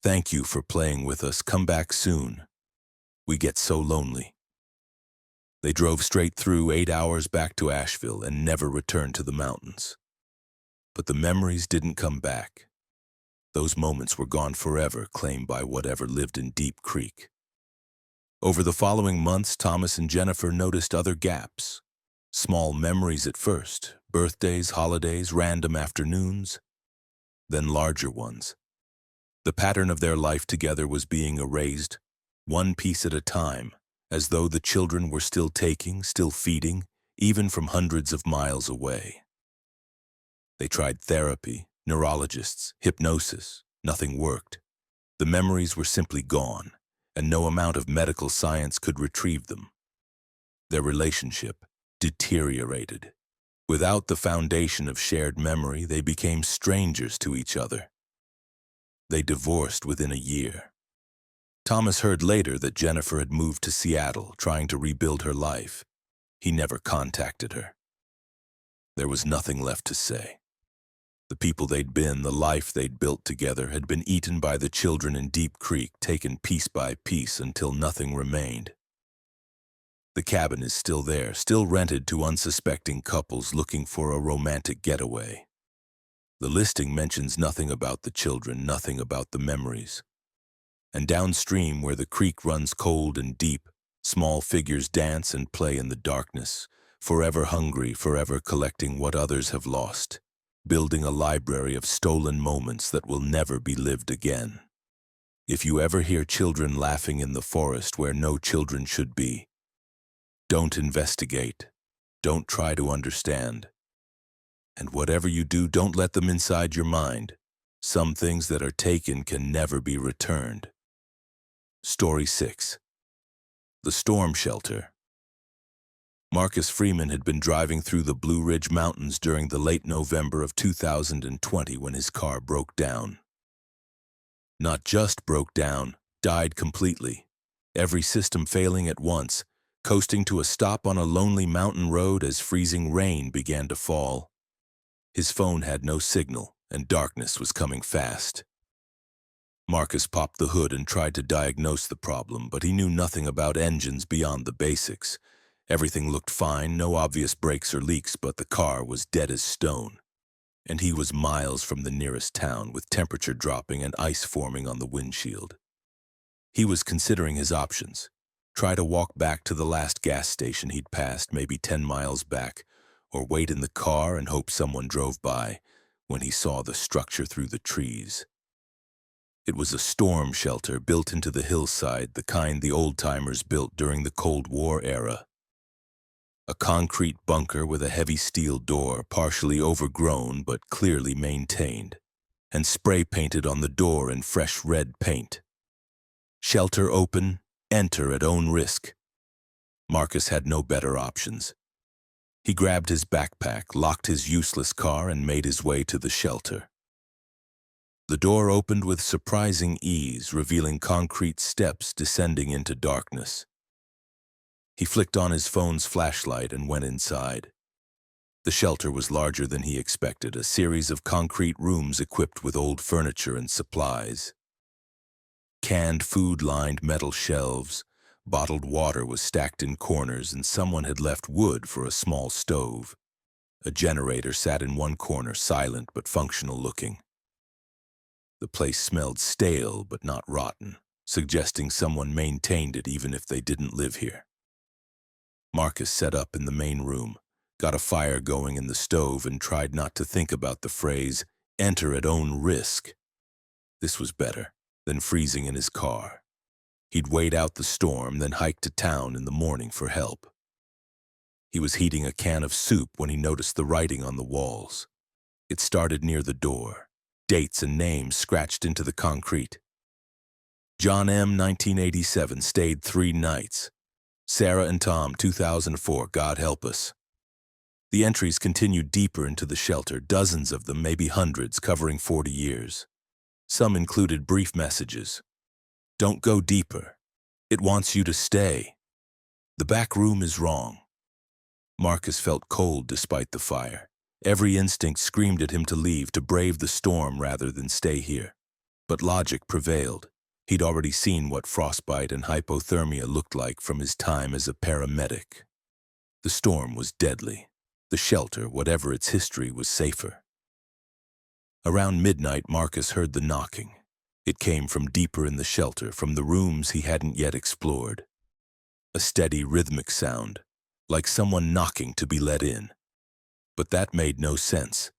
"Thank you for playing with us. Come back soon. We get so lonely." They drove straight through 8 hours back to Asheville and never returned to the mountains. But the memories didn't come back. Those moments were gone forever, claimed by whatever lived in Deep Creek. Over the following months, Thomas and Jennifer noticed other gaps. Small memories at first, birthdays, holidays, random afternoons, then larger ones. The pattern of their life together was being erased, one piece at a time, as though the children were still taking, still feeding, even from hundreds of miles away. They tried therapy, neurologists, hypnosis. Nothing worked. The memories were simply gone, and no amount of medical science could retrieve them. Their relationship deteriorated. Without the foundation of shared memory, they became strangers to each other. They divorced within a year. Thomas heard later that Jennifer had moved to Seattle, trying to rebuild her life. He never contacted her. There was nothing left to say. The people they'd been, the life they'd built together, had been eaten by the children in Deep Creek, taken piece by piece until nothing remained. The cabin is still there, still rented to unsuspecting couples looking for a romantic getaway. The listing mentions nothing about the children, nothing about the memories. And downstream, where the creek runs cold and deep, small figures dance and play in the darkness, forever hungry, forever collecting what others have lost, building a library of stolen moments that will never be lived again. If you ever hear children laughing in the forest where no children should be, don't investigate. Don't try to understand. And whatever you do, don't let them inside your mind. Some things that are taken can never be returned. Story 6. The Storm Shelter. Marcus Freeman had been driving through the Blue Ridge Mountains during the late November of 2020 when his car broke down. Not just broke down, died completely. Every system failing at once, coasting to a stop on a lonely mountain road as freezing rain began to fall. His phone had no signal, and darkness was coming fast. Marcus popped the hood and tried to diagnose the problem, but he knew nothing about engines beyond the basics. Everything looked fine, no obvious breaks or leaks, but the car was dead as stone. And he was miles from the nearest town, with temperature dropping and ice forming on the windshield. He was considering his options. Try to walk back to the last gas station he'd passed, maybe 10 miles back, or wait in the car and hope someone drove by, when he saw the structure through the trees. It was a storm shelter built into the hillside, the kind the old-timers built during the Cold War era. A concrete bunker with a heavy steel door, partially overgrown but clearly maintained, and spray-painted on the door in fresh red paint. Shelter open, enter at own risk. Marcus had no better options. He grabbed his backpack, locked his useless car, and made his way to the shelter. The door opened with surprising ease, revealing concrete steps descending into darkness. He flicked on his phone's flashlight and went inside. The shelter was larger than he expected, a series of concrete rooms equipped with old furniture and supplies. Canned food lined metal shelves, bottled water was stacked in corners, and someone had left wood for a small stove. A generator sat in one corner, silent but functional looking. The place smelled stale but not rotten, suggesting someone maintained it even if they didn't live here. Marcus set up in the main room, got a fire going in the stove, and tried not to think about the phrase, "enter at own risk." This was better than freezing in his car. He'd wait out the storm, then hike to town in the morning for help. He was heating a can of soup when he noticed the writing on the walls. It started near the door, dates and names scratched into the concrete. John M., 1987, stayed 3 nights. Sarah and Tom, 2004, God help us. The entries continued deeper into the shelter, dozens of them, maybe hundreds, covering 40 years. Some included brief messages. Don't go deeper. It wants you to stay. The back room is wrong. Marcus felt cold despite the fire. Every instinct screamed at him to leave, to brave the storm rather than stay here. But logic prevailed. He'd already seen what frostbite and hypothermia looked like from his time as a paramedic. The storm was deadly. The shelter, whatever its history, was safer. Around midnight, Marcus heard the knocking. It came from deeper in the shelter, from the rooms he hadn't yet explored. A steady, rhythmic sound, like someone knocking to be let in. But that made no sense.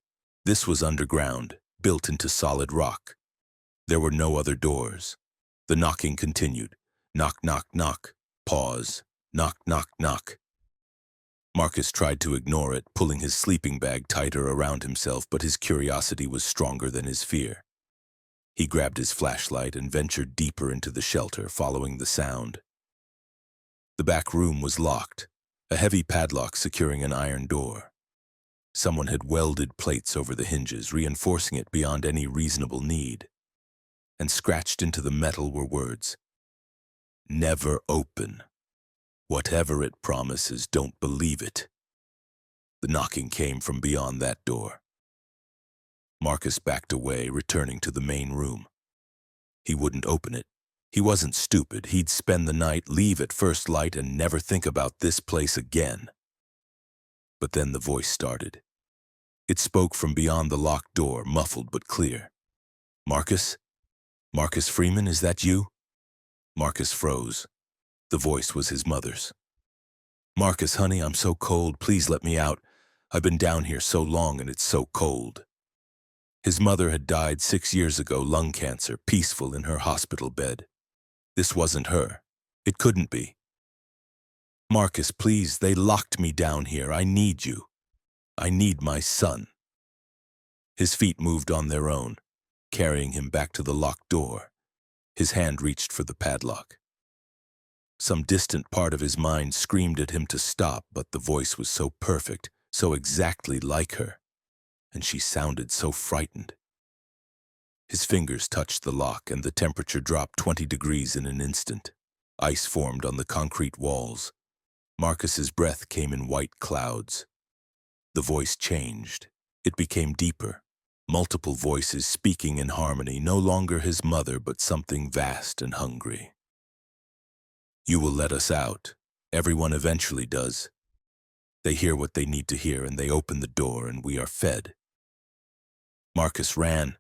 This was underground, built into solid rock. There were no other doors. The knocking continued. Knock, knock, knock. Pause. Knock, knock, knock. Marcus tried to ignore it, pulling his sleeping bag tighter around himself, but his curiosity was stronger than his fear. He grabbed his flashlight and ventured deeper into the shelter, following the sound. The back room was locked, a heavy padlock securing an iron door. Someone had welded plates over the hinges, reinforcing it beyond any reasonable need. And scratched into the metal were words, "Never open. Whatever it promises, don't believe it." The knocking came from beyond that door. Marcus backed away, returning to the main room. He wouldn't open it. He wasn't stupid. He'd spend the night, leave at first light, and never think about this place again. But then the voice started. It spoke from beyond the locked door, muffled but clear. "Marcus? Marcus Freeman, is that you?" Marcus froze. The voice was his mother's. "Marcus, honey, I'm so cold. Please let me out. I've been down here so long and it's so cold." His mother had died 6 years ago, lung cancer, peaceful in her hospital bed. This wasn't her. It couldn't be. "Marcus, please, they locked me down here. I need you. I need my son." His feet moved on their own, carrying him back to the locked door. His hand reached for the padlock. Some distant part of his mind screamed at him to stop, but the voice was so perfect, so exactly like her, and she sounded so frightened. His fingers touched the lock, and the temperature dropped 20 degrees in an instant. Ice formed on the concrete walls. Marcus's breath came in white clouds. The voice changed. It became deeper. Multiple voices speaking in harmony, no longer his mother, but something vast and hungry. "You will let us out. Everyone eventually does. They hear what they need to hear, and they open the door, and we are fed." Marcus ran.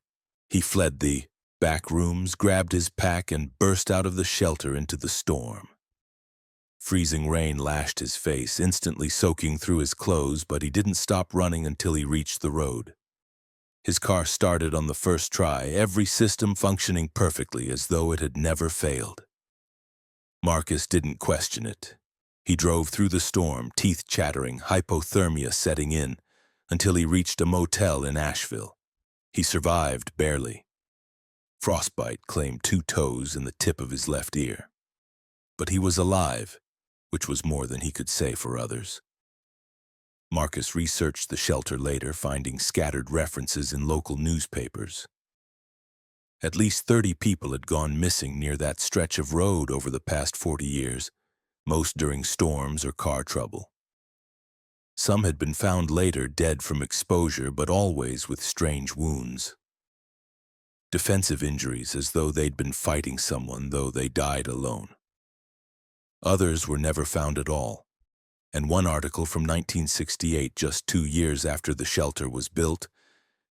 He fled the back rooms, grabbed his pack, and burst out of the shelter into the storm. Freezing rain lashed his face, instantly soaking through his clothes, but he didn't stop running until he reached the road. His car started on the first try, every system functioning perfectly, as though it had never failed. Marcus didn't question it. He drove through the storm, teeth chattering, hypothermia setting in, until he reached a motel in Asheville. He survived barely. Frostbite claimed 2 toes and the tip of his left ear. But he was alive, which was more than he could say for others. Marcus researched the shelter later, finding scattered references in local newspapers. At least 30 people had gone missing near that stretch of road over the past 40 years, most during storms or car trouble. Some had been found later dead from exposure, but always with strange wounds. Defensive injuries, as though they'd been fighting someone, though they died alone. Others were never found at all, and one article from 1968, just 2 years after the shelter was built,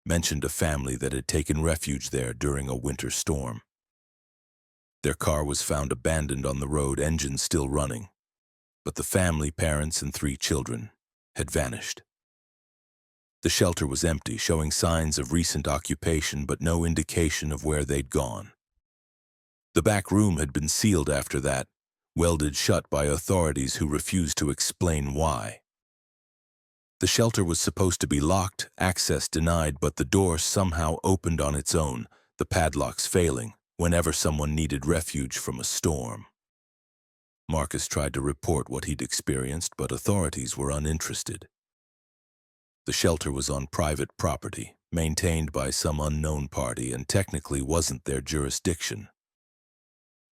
mentioned a family that had taken refuge there during a winter storm. Their car was found abandoned on the road, engine still running, but the family, parents and 3 children, had vanished. The shelter was empty, showing signs of recent occupation, but no indication of where they'd gone. The back room had been sealed after that, welded shut by authorities who refused to explain why. The shelter was supposed to be locked, access denied, but the door somehow opened on its own, the padlocks failing, whenever someone needed refuge from a storm. Marcus tried to report what he'd experienced, but authorities were uninterested. The shelter was on private property, maintained by some unknown party, and technically wasn't their jurisdiction.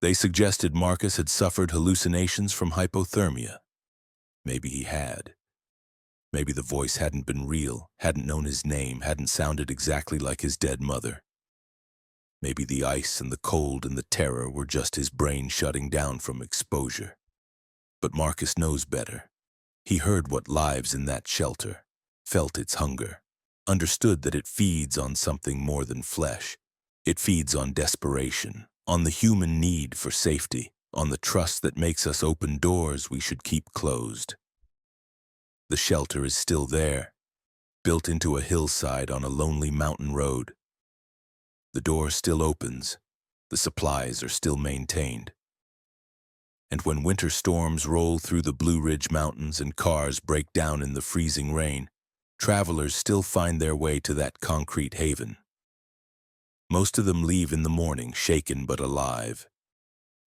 They suggested Marcus had suffered hallucinations from hypothermia. Maybe he had. Maybe the voice hadn't been real, hadn't known his name, hadn't sounded exactly like his dead mother. Maybe the ice and the cold and the terror were just his brain shutting down from exposure. But Marcus knows better. He heard what lives in that shelter, felt its hunger, understood that it feeds on something more than flesh. It feeds on desperation, on the human need for safety, on the trust that makes us open doors we should keep closed. The shelter is still there, built into a hillside on a lonely mountain road. The door still opens, the supplies are still maintained. And when winter storms roll through the Blue Ridge Mountains and cars break down in the freezing rain, travelers still find their way to that concrete haven. Most of them leave in the morning, shaken but alive.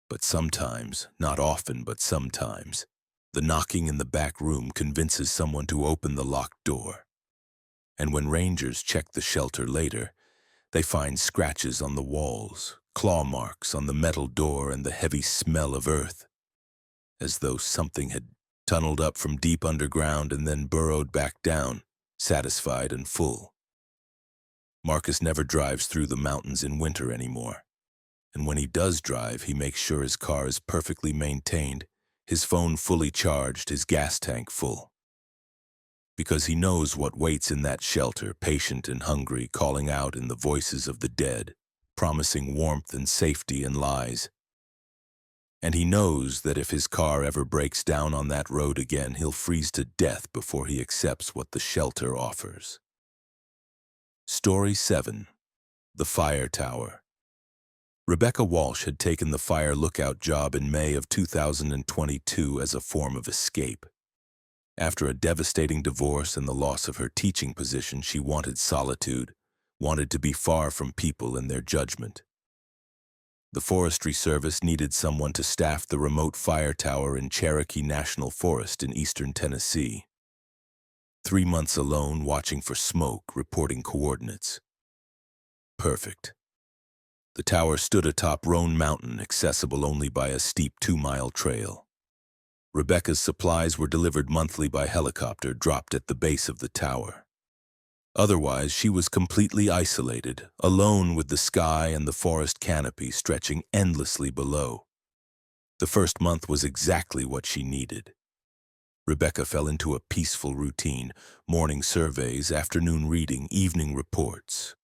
But sometimes, not often, but sometimes, the knocking in the back room convinces someone to open the locked door. And when rangers check the shelter later, they find scratches on the walls, claw marks on the metal door, and the heavy smell of earth, as though something had tunneled up from deep underground and then burrowed back down, satisfied and full. Marcus never drives through the mountains in winter anymore, and when he does drive, he makes sure his car is perfectly maintained, his phone fully charged, his gas tank full. Because he knows what waits in that shelter, patient and hungry, calling out in the voices of the dead, promising warmth and safety and lies. And he knows that if his car ever breaks down on that road again, he'll freeze to death before he accepts what the shelter offers. Story 7. The Fire Tower. Rebecca Walsh had taken the fire lookout job in May of 2022 as a form of escape. After a devastating divorce and the loss of her teaching position, she wanted solitude, wanted to be far from people and their judgment. The Forestry Service needed someone to staff the remote fire tower in Cherokee National Forest in eastern Tennessee. 3 months alone, watching for smoke, reporting coordinates. Perfect. The tower stood atop Roan Mountain, accessible only by a steep 2-mile trail. Rebecca's supplies were delivered monthly by helicopter, dropped at the base of the tower. Otherwise, she was completely isolated, alone with the sky and the forest canopy stretching endlessly below. The first month was exactly what she needed. Rebecca fell into a peaceful routine, morning surveys, afternoon reading, evening reports.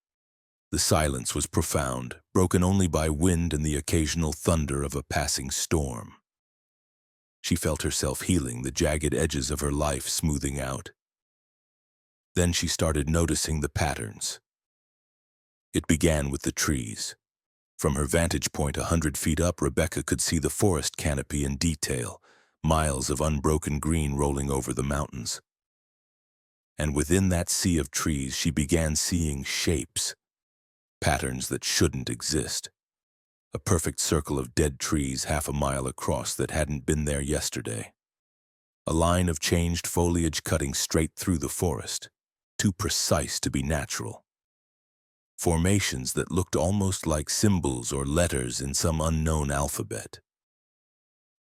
The silence was profound, broken only by wind and the occasional thunder of a passing storm. She felt herself healing, the jagged edges of her life smoothing out. Then she started noticing the patterns. It began with the trees. From her vantage point 100 feet up, Rebecca could see the forest canopy in detail, miles of unbroken green rolling over the mountains. And within that sea of trees, she began seeing shapes, patterns that shouldn't exist. A perfect circle of dead trees 1/2 mile across that hadn't been there yesterday. A line of changed foliage cutting straight through the forest, too precise to be natural. Formations that looked almost like symbols or letters in some unknown alphabet.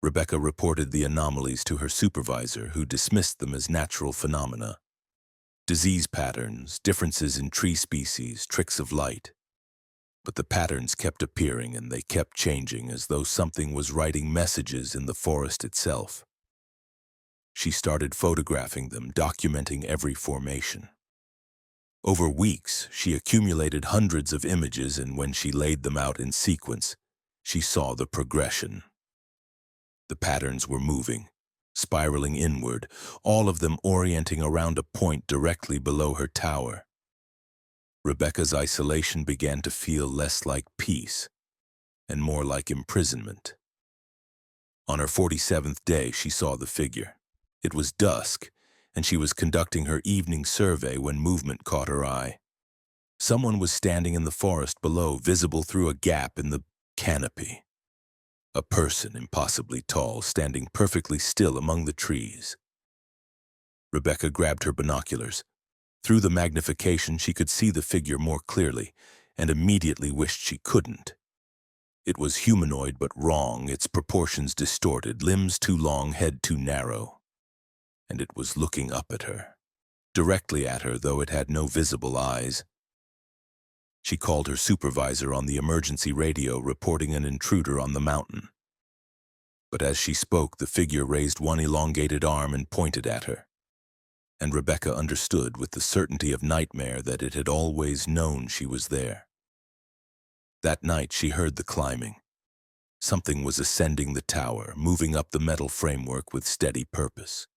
Rebecca reported the anomalies to her supervisor, who dismissed them as natural phenomena. Disease patterns, differences in tree species, tricks of light. But the patterns kept appearing and they kept changing, as though something was writing messages in the forest itself. She started photographing them, documenting every formation. Over weeks, she accumulated hundreds of images, and when she laid them out in sequence, she saw the progression. The patterns were moving, spiraling inward, all of them orienting around a point directly below her tower. Rebecca's isolation began to feel less like peace and more like imprisonment. On her 47th day, she saw the figure. It was dusk, and she was conducting her evening survey when movement caught her eye. Someone was standing in the forest below, visible through a gap in the canopy. A person, impossibly tall, standing perfectly still among the trees. Rebecca grabbed her binoculars. Through the magnification, she could see the figure more clearly, and immediately wished she couldn't. It was humanoid but wrong, its proportions distorted, limbs too long, head too narrow. And it was looking up at her, directly at her, though it had no visible eyes. She called her supervisor on the emergency radio, reporting an intruder on the mountain. But as she spoke, the figure raised one elongated arm and pointed at her. And Rebecca understood with the certainty of nightmare that it had always known she was there. That night she heard the climbing. Something was ascending the tower, moving up the metal framework with steady purpose.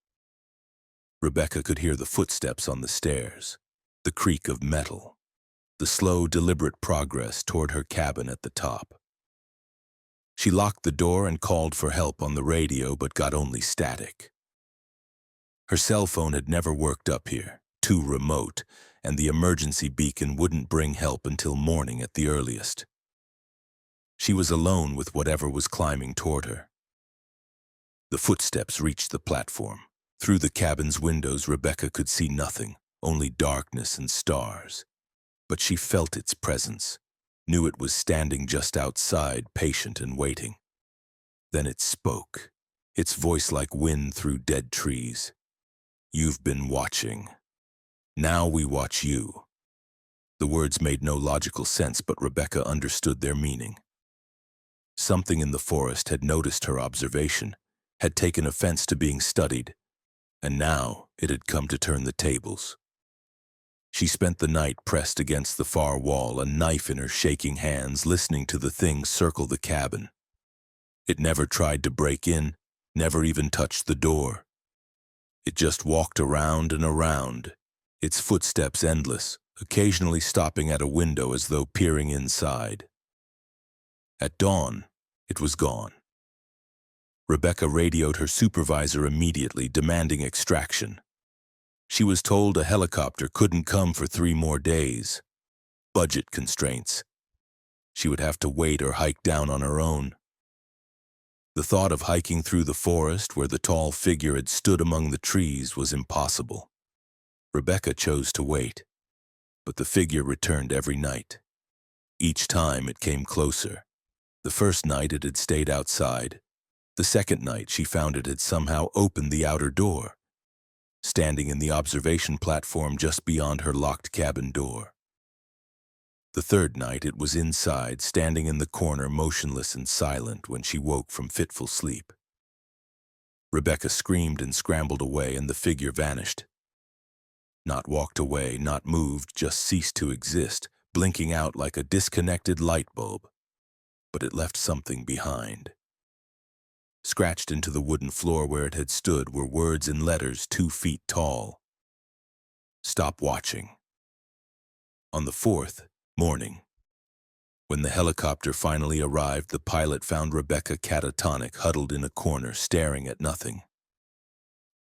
Rebecca could hear the footsteps on the stairs, the creak of metal, the slow, deliberate progress toward her cabin at the top. She locked the door and called for help on the radio, but got only static. Her cell phone had never worked up here, too remote, and the emergency beacon wouldn't bring help until morning at the earliest. She was alone with whatever was climbing toward her. The footsteps reached the platform. Through the cabin's windows, Rebecca could see nothing, only darkness and stars. But she felt its presence, knew it was standing just outside, patient and waiting. Then it spoke, its voice like wind through dead trees. "You've been watching. Now we watch you." The words made no logical sense, but Rebecca understood their meaning. Something in the forest had noticed her observation, had taken offense to being studied, and now it had come to turn the tables. She spent the night pressed against the far wall, a knife in her shaking hands, listening to the thing circle the cabin. It never tried to break in, never even touched the door. It just walked around and around, its footsteps endless, occasionally stopping at a window as though peering inside. At dawn, it was gone. Rebecca radioed her supervisor immediately, demanding extraction. She was told a helicopter couldn't come for 3 more days. Budget constraints. She would have to wait or hike down on her own. The thought of hiking through the forest where the tall figure had stood among the trees was impossible. Rebecca chose to wait, but the figure returned every night. Each time it came closer. The first night it had stayed outside. The second night she found it had somehow opened the outer door, standing in the observation platform just beyond her locked cabin door. The third night it was inside, standing in the corner, motionless and silent, when she woke from fitful sleep. Rebecca screamed and scrambled away, and the figure vanished. Not walked away, not moved, just ceased to exist, blinking out like a disconnected light bulb. But it left something behind. Scratched into the wooden floor where it had stood were words in letters 2 feet tall. "Stop watching." On the 4th morning, when the helicopter finally arrived, the pilot found Rebecca catatonic, huddled in a corner, staring at nothing.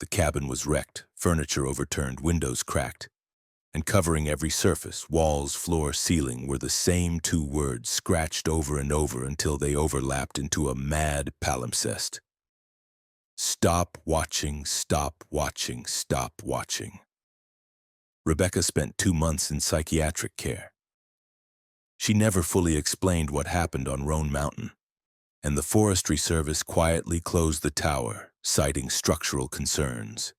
The cabin was wrecked, furniture overturned, windows cracked, and covering every surface, walls, floor, ceiling, were the same 2 words, scratched over and over until they overlapped into a mad palimpsest. "Stop watching, stop watching, stop watching." Rebecca spent 2 months in psychiatric care. She never fully explained what happened on Roan Mountain, and the Forestry Service quietly closed the tower, citing structural concerns.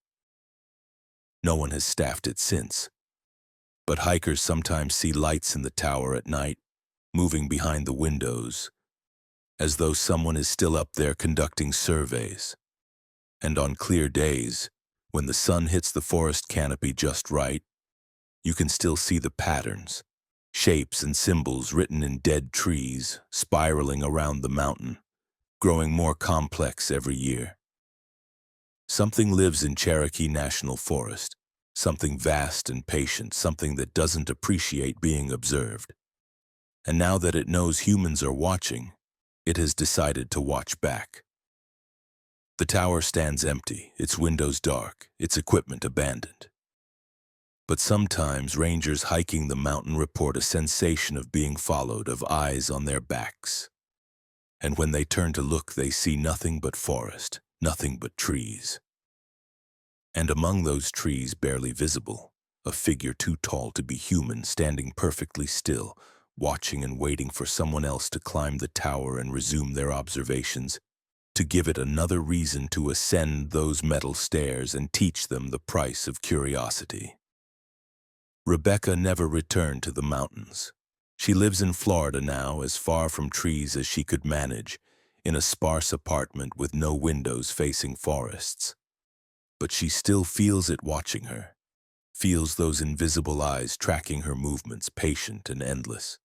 No one has staffed it since, but hikers sometimes see lights in the tower at night, moving behind the windows, as though someone is still up there conducting surveys. And on clear days, when the sun hits the forest canopy just right, you can still see the patterns, shapes and symbols written in dead trees, spiraling around the mountain, growing more complex every year. Something lives in Cherokee National Forest, something vast and patient, something that doesn't appreciate being observed. And now that it knows humans are watching, it has decided to watch back. The tower stands empty, its windows dark, its equipment abandoned. But sometimes rangers hiking the mountain report a sensation of being followed, of eyes on their backs. And when they turn to look, they see nothing but forest, nothing but trees. And among those trees, barely visible, a figure too tall to be human, standing perfectly still, watching and waiting for someone else to climb the tower and resume their observations, to give it another reason to ascend those metal stairs and teach them the price of curiosity. Rebecca never returned to the mountains. She lives in Florida now, as far from trees as she could manage, in a sparse apartment with no windows facing forests. But she still feels it watching her, feels those invisible eyes tracking her movements, patient and endless.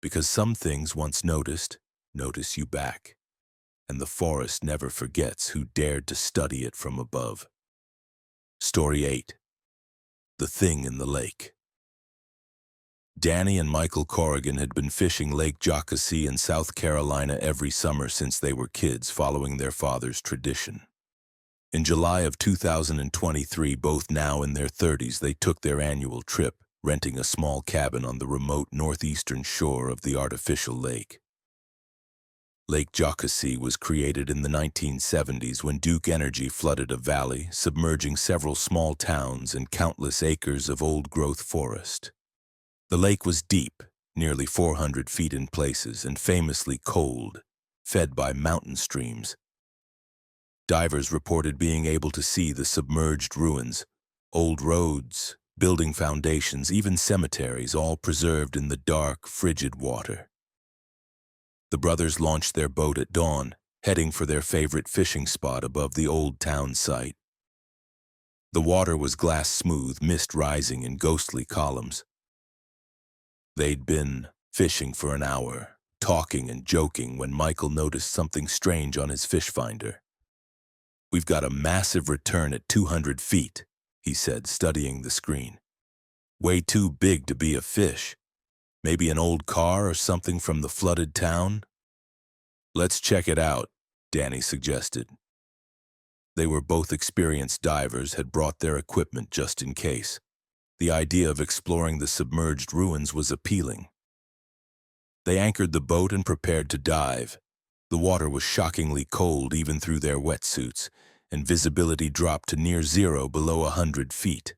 Because some things once noticed, notice you back, and the forest never forgets who dared to study it from above. Story 8. The Thing in the Lake. Danny and Michael Corrigan had been fishing Lake Jockasee in South Carolina every summer since they were kids, following their father's tradition. In July of 2023, both now in their 30s, they took their annual trip, renting a small cabin on the remote northeastern shore of the artificial lake. Lake Jockasee was created in the 1970s when Duke Energy flooded a valley, submerging several small towns and countless acres of old-growth forest. The lake was deep, nearly 400 feet in places, and famously cold, fed by mountain streams. Divers reported being able to see the submerged ruins, old roads, building foundations, even cemeteries, all preserved in the dark, frigid water. The brothers launched their boat at dawn, heading for their favorite fishing spot above the old town site. The water was glass smooth, mist rising in ghostly columns. They'd been fishing for an hour, talking and joking, when Michael noticed something strange on his fish finder. "We've got a massive return at 200 feet, he said, studying the screen. "Way too big to be a fish. Maybe an old car or something from the flooded town?" "Let's check it out," Danny suggested. They were both experienced divers, had brought their equipment just in case. The idea of exploring the submerged ruins was appealing. They anchored the boat and prepared to dive. The water was shockingly cold even through their wetsuits, and visibility dropped to near zero below 100 feet.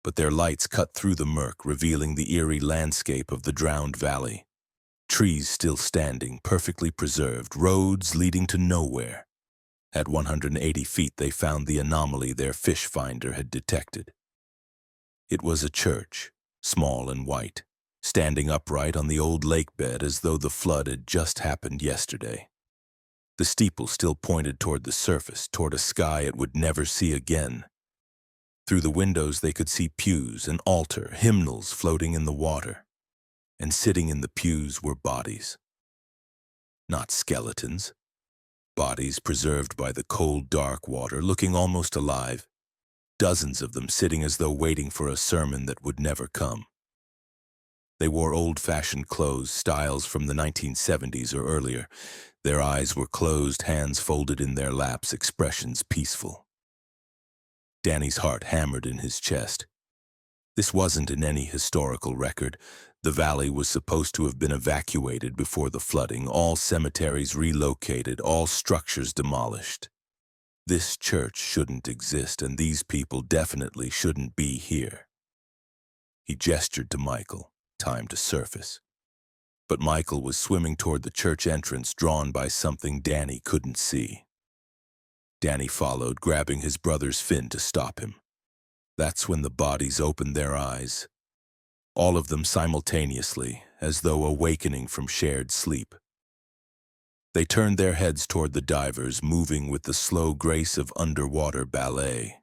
But their lights cut through the murk, revealing the eerie landscape of the drowned valley. Trees still standing, perfectly preserved, roads leading to nowhere. At 180 feet, they found the anomaly their fish finder had detected. It was a church, small and white, standing upright on the old lake bed as though the flood had just happened yesterday. The steeple still pointed toward the surface, toward a sky it would never see again. Through the windows they could see pews, an altar, hymnals floating in the water. And sitting in the pews were bodies. Not skeletons. Bodies preserved by the cold, dark water, looking almost alive. Dozens of them sitting as though waiting for a sermon that would never come. They wore old-fashioned clothes, styles from the 1970s or earlier. Their eyes were closed, hands folded in their laps, expressions peaceful. Danny's heart hammered in his chest. This wasn't in any historical record. The valley was supposed to have been evacuated before the flooding, all cemeteries relocated, all structures demolished. This church shouldn't exist, and these people definitely shouldn't be here. He gestured to Michael, time to surface. But Michael was swimming toward the church entrance, drawn by something Danny couldn't see. Danny followed, grabbing his brother's fin to stop him. That's when the bodies opened their eyes, all of them simultaneously, as though awakening from shared sleep. They turned their heads toward the divers, moving with the slow grace of underwater ballet.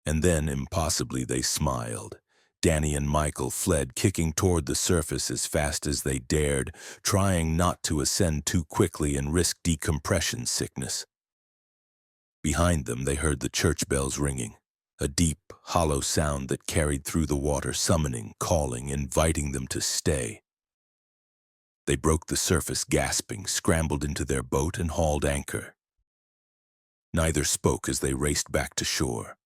And then, impossibly, they smiled. Danny and Michael fled, kicking toward the surface as fast as they dared, trying not to ascend too quickly and risk decompression sickness. Behind them, they heard the church bells ringing, a deep, hollow sound that carried through the water, summoning, calling, inviting them to stay. They broke the surface gasping, scrambled into their boat, and hauled anchor. Neither spoke as they raced back to shore.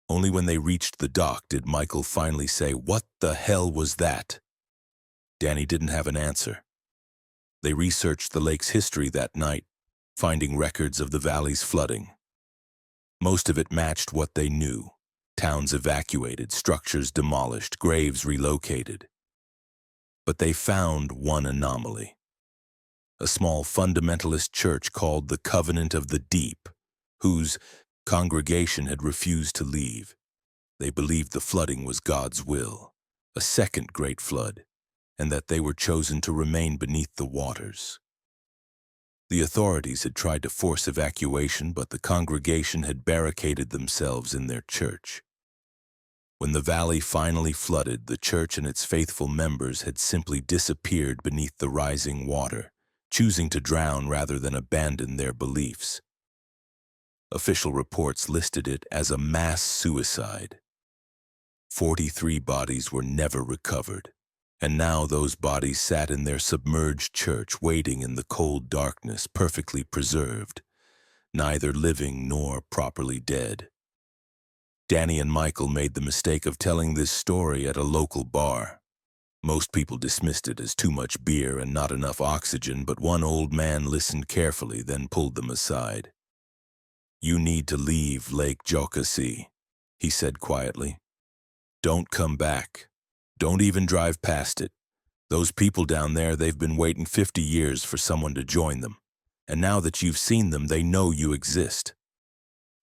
Only when they reached the dock did Michael finally say, "What the hell was that?" Danny didn't have an answer. They researched the lake's history that night, finding records of the valley's flooding. Most of it matched what they knew: towns evacuated, structures demolished, graves relocated. But they found one anomaly: a small fundamentalist church called the Covenant of the Deep, whose congregation had refused to leave. They believed the flooding was God's will, a second great flood, and that they were chosen to remain beneath the waters. The authorities had tried to force evacuation, but the congregation had barricaded themselves in their church. When the valley finally flooded, the church and its faithful members had simply disappeared beneath the rising water, choosing to drown rather than abandon their beliefs. Official reports listed it as a mass suicide. 43 bodies were never recovered, and now those bodies sat in their submerged church, waiting in the cold darkness, perfectly preserved, neither living nor properly dead. Danny and Michael made the mistake of telling this story at a local bar. Most people dismissed it as too much beer and not enough oxygen, but one old man listened carefully, then pulled them aside. "You need to leave Lake Jocassee," he said quietly. "Don't come back. Don't even drive past it. Those people down there, they've been waiting 50 years for someone to join them. And now that you've seen them, they know you exist."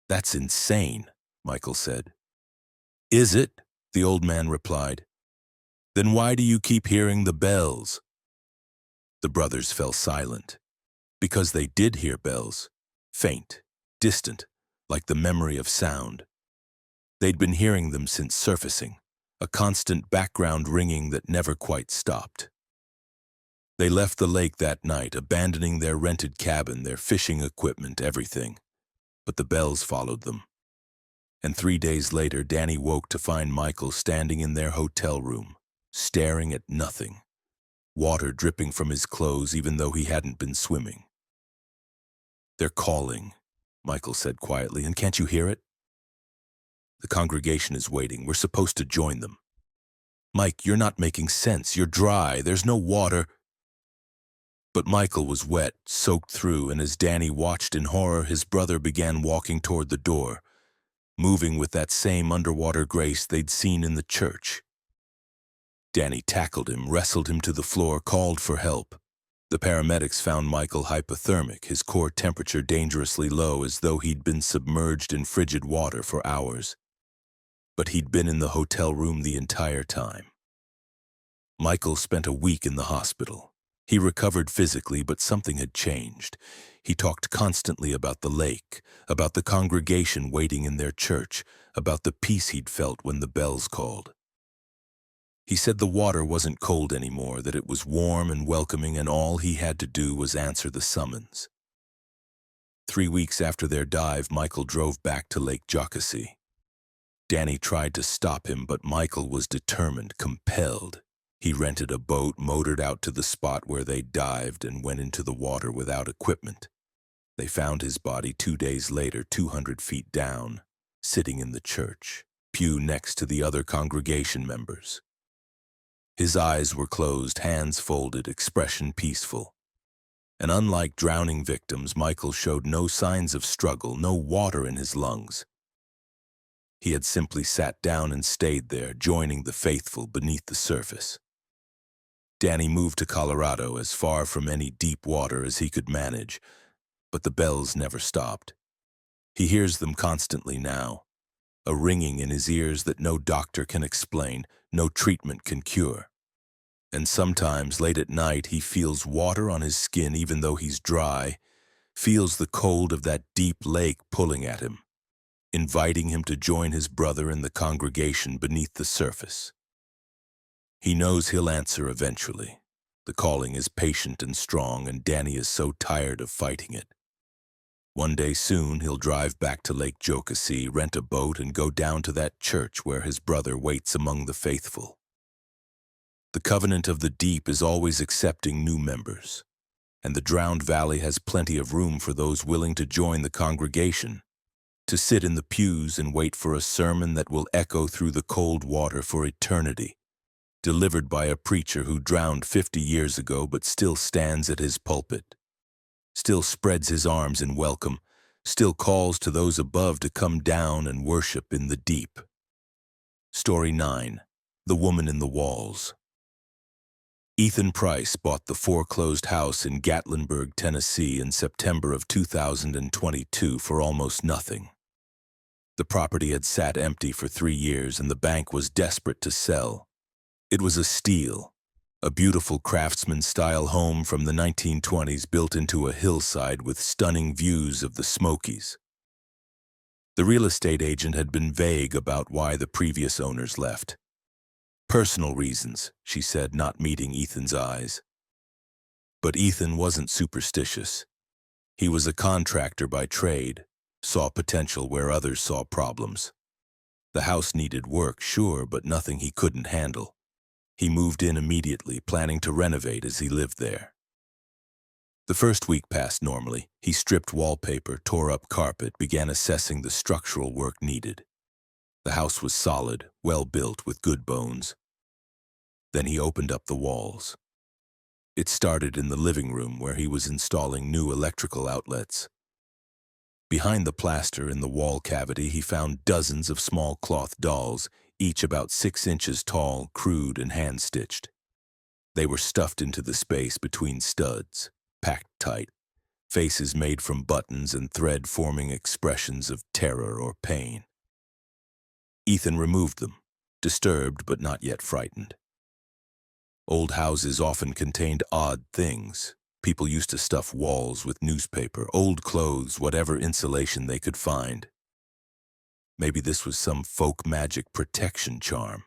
"That's insane," Michael said. "Is it?" the old man replied. "Then why do you keep hearing the bells?" The brothers fell silent, because they did hear bells, faint, distant, like the memory of sound. They'd been hearing them since surfacing, a constant background ringing that never quite stopped. They left the lake that night, abandoning their rented cabin, their fishing equipment, everything. But the bells followed them. And 3 days later, Danny woke to find Michael standing in their hotel room, staring at nothing, water dripping from his clothes even though he hadn't been swimming. "They're calling," Michael said quietly, "and can't you hear it? The congregation is waiting. We're supposed to join them." "Mike, you're not making sense. You're dry. There's no water." But Michael was wet, soaked through, and as Danny watched in horror, his brother began walking toward the door, moving with that same underwater grace they'd seen in the church. Danny tackled him, wrestled him to the floor, called for help. The paramedics found Michael hypothermic, his core temperature dangerously low, as though he'd been submerged in frigid water for hours. But he'd been in the hotel room the entire time. Michael spent a week in the hospital. He recovered physically, but something had changed. He talked constantly about the lake, about the congregation waiting in their church, about the peace he'd felt when the bells called. He said the water wasn't cold anymore, that it was warm and welcoming, and all he had to do was answer the summons. 3 weeks after their dive, Michael drove back to Lake Jocassee. Danny tried to stop him, but Michael was determined, compelled. He rented a boat, motored out to the spot where they dived, and went into the water without equipment. They found his body 2 days later, 200 feet down, sitting in the church, pew next to the other congregation members. His eyes were closed, hands folded, expression peaceful. And unlike drowning victims, Michael showed no signs of struggle, no water in his lungs. He had simply sat down and stayed there, joining the faithful beneath the surface. Danny moved to Colorado, as far from any deep water as he could manage, but the bells never stopped. He hears them constantly now, a ringing in his ears that no doctor can explain, no treatment can cure. And sometimes, late at night, he feels water on his skin even though he's dry, feels the cold of that deep lake pulling at him, inviting him to join his brother in the congregation beneath the surface. He knows he'll answer eventually. The calling is patient and strong, and Danny is so tired of fighting it. One day soon, he'll drive back to Lake Jocassee, rent a boat, and go down to that church where his brother waits among the faithful. The Covenant of the Deep is always accepting new members, and the Drowned Valley has plenty of room for those willing to join the congregation, to sit in the pews and wait for a sermon that will echo through the cold water for eternity, delivered by a preacher who drowned 50 years ago but still stands at his pulpit, still spreads his arms in welcome, still calls to those above to come down and worship in the deep. Story 9. The Woman in the Walls. Ethan Price bought the foreclosed house in Gatlinburg, Tennessee in September of 2022 for almost nothing. The property had sat empty for 3 years and the bank was desperate to sell. It was a steal, a beautiful craftsman-style home from the 1920s built into a hillside with stunning views of the Smokies. The real estate agent had been vague about why the previous owners left. Personal reasons, she said, not meeting Ethan's eyes. But Ethan wasn't superstitious. He was a contractor by trade, saw potential where others saw problems. The house needed work, sure, but nothing he couldn't handle. He moved in immediately, planning to renovate as he lived there. The first week passed normally. He stripped wallpaper, tore up carpet, began assessing the structural work needed. The house was solid, well built, with good bones. Then he opened up the walls. It started in the living room where he was installing new electrical outlets. Behind the plaster in the wall cavity, he found dozens of small cloth dolls, each about 6 inches tall, crude and hand-stitched. They were stuffed into the space between studs, packed tight, faces made from buttons and thread forming expressions of terror or pain. Ethan removed them, disturbed but not yet frightened. Old houses often contained odd things. People used to stuff walls with newspaper, old clothes, whatever insulation they could find. Maybe this was some folk magic protection charm.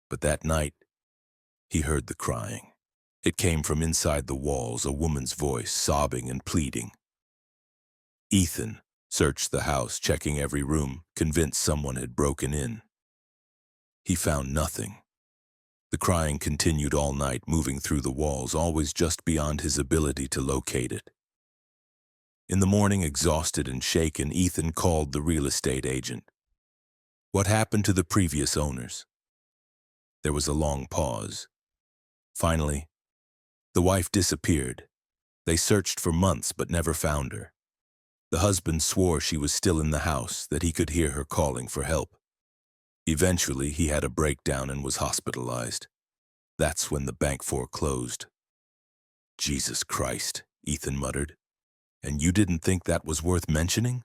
But that night, he heard the crying. It came from inside the walls, a woman's voice, sobbing and pleading. Ethan searched the house, checking every room, convinced someone had broken in. He found nothing. The crying continued all night, moving through the walls, always just beyond his ability to locate it. In the morning, exhausted and shaken, Ethan called the real estate agent. What happened to the previous owners? There was a long pause. Finally, the wife disappeared. They searched for months but never found her. The husband swore she was still in the house, that he could hear her calling for help. Eventually, he had a breakdown and was hospitalized. That's when the bank foreclosed. Jesus Christ, Ethan muttered. And you didn't think that was worth mentioning?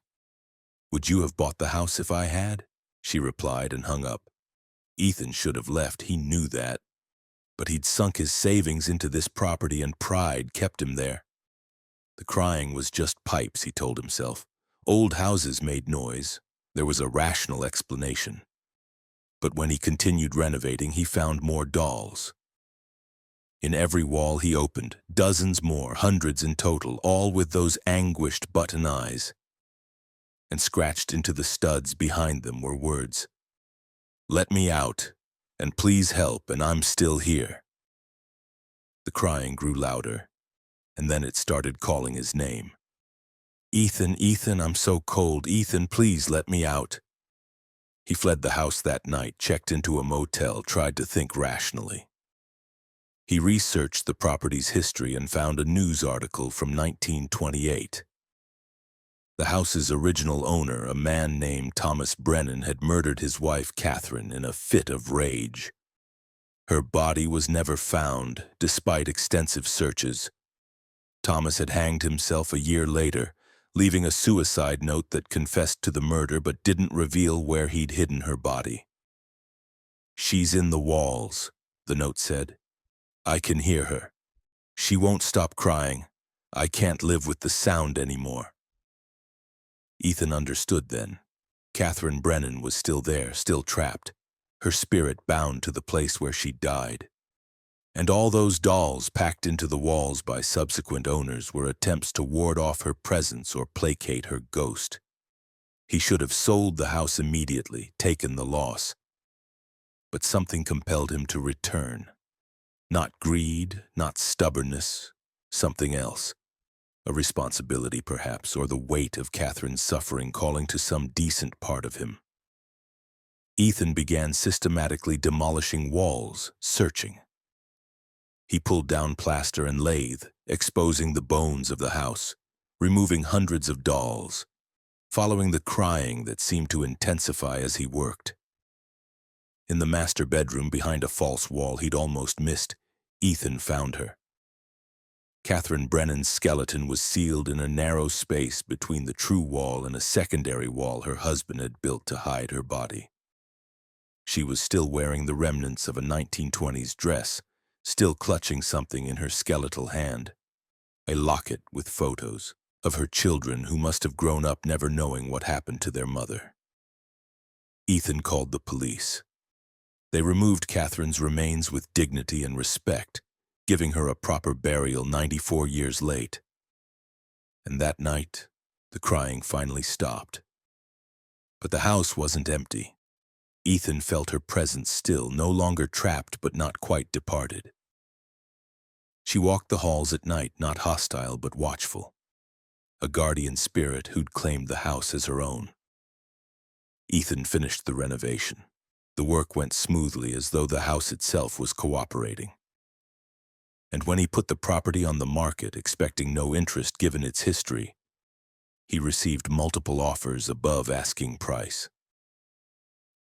Would you have bought the house if I had? She replied and hung up. Ethan should have left, he knew that. But he'd sunk his savings into this property and pride kept him there. The crying was just pipes, he told himself. Old houses made noise. There was a rational explanation. But when he continued renovating, he found more dolls. In every wall he opened, dozens more, hundreds in total, all with those anguished button eyes. And scratched into the studs behind them were words. Let me out, and please help, and I'm still here. The crying grew louder, and then it started calling his name. Ethan, Ethan, I'm so cold. Ethan, please let me out. He fled the house that night, checked into a motel, tried to think rationally. He researched the property's history and found a news article from 1928. The house's original owner, a man named Thomas Brennan, had murdered his wife Catherine in a fit of rage. Her body was never found, despite extensive searches. Thomas had hanged himself a year later, leaving a suicide note that confessed to the murder but didn't reveal where he'd hidden her body. She's in the walls, the note said. I can hear her. She won't stop crying. I can't live with the sound anymore. Ethan understood then. Catherine Brennan was still there, still trapped, her spirit bound to the place where she died. And all those dolls packed into the walls by subsequent owners were attempts to ward off her presence or placate her ghost. He should have sold the house immediately, taken the loss. But something compelled him to return. Not greed, not stubbornness, something else. A responsibility, perhaps, or the weight of Catherine's suffering calling to some decent part of him. Ethan began systematically demolishing walls, searching. He pulled down plaster and lathe, exposing the bones of the house, removing hundreds of dolls, following the crying that seemed to intensify as he worked. In the master bedroom behind a false wall he'd almost missed, Ethan found her. Catherine Brennan's skeleton was sealed in a narrow space between the true wall and a secondary wall her husband had built to hide her body. She was still wearing the remnants of a 1920s dress, still clutching something in her skeletal hand, a locket with photos of her children who must have grown up never knowing what happened to their mother. Ethan called the police. They removed Catherine's remains with dignity and respect, giving her a proper burial 94 years late. And that night, the crying finally stopped. But the house wasn't empty. Ethan felt her presence still, no longer trapped but not quite departed. She walked the halls at night, not hostile but watchful, a guardian spirit who'd claimed the house as her own. Ethan finished the renovation. The work went smoothly, as though the house itself was cooperating. And when he put the property on the market, expecting no interest given its history, he received multiple offers above asking price.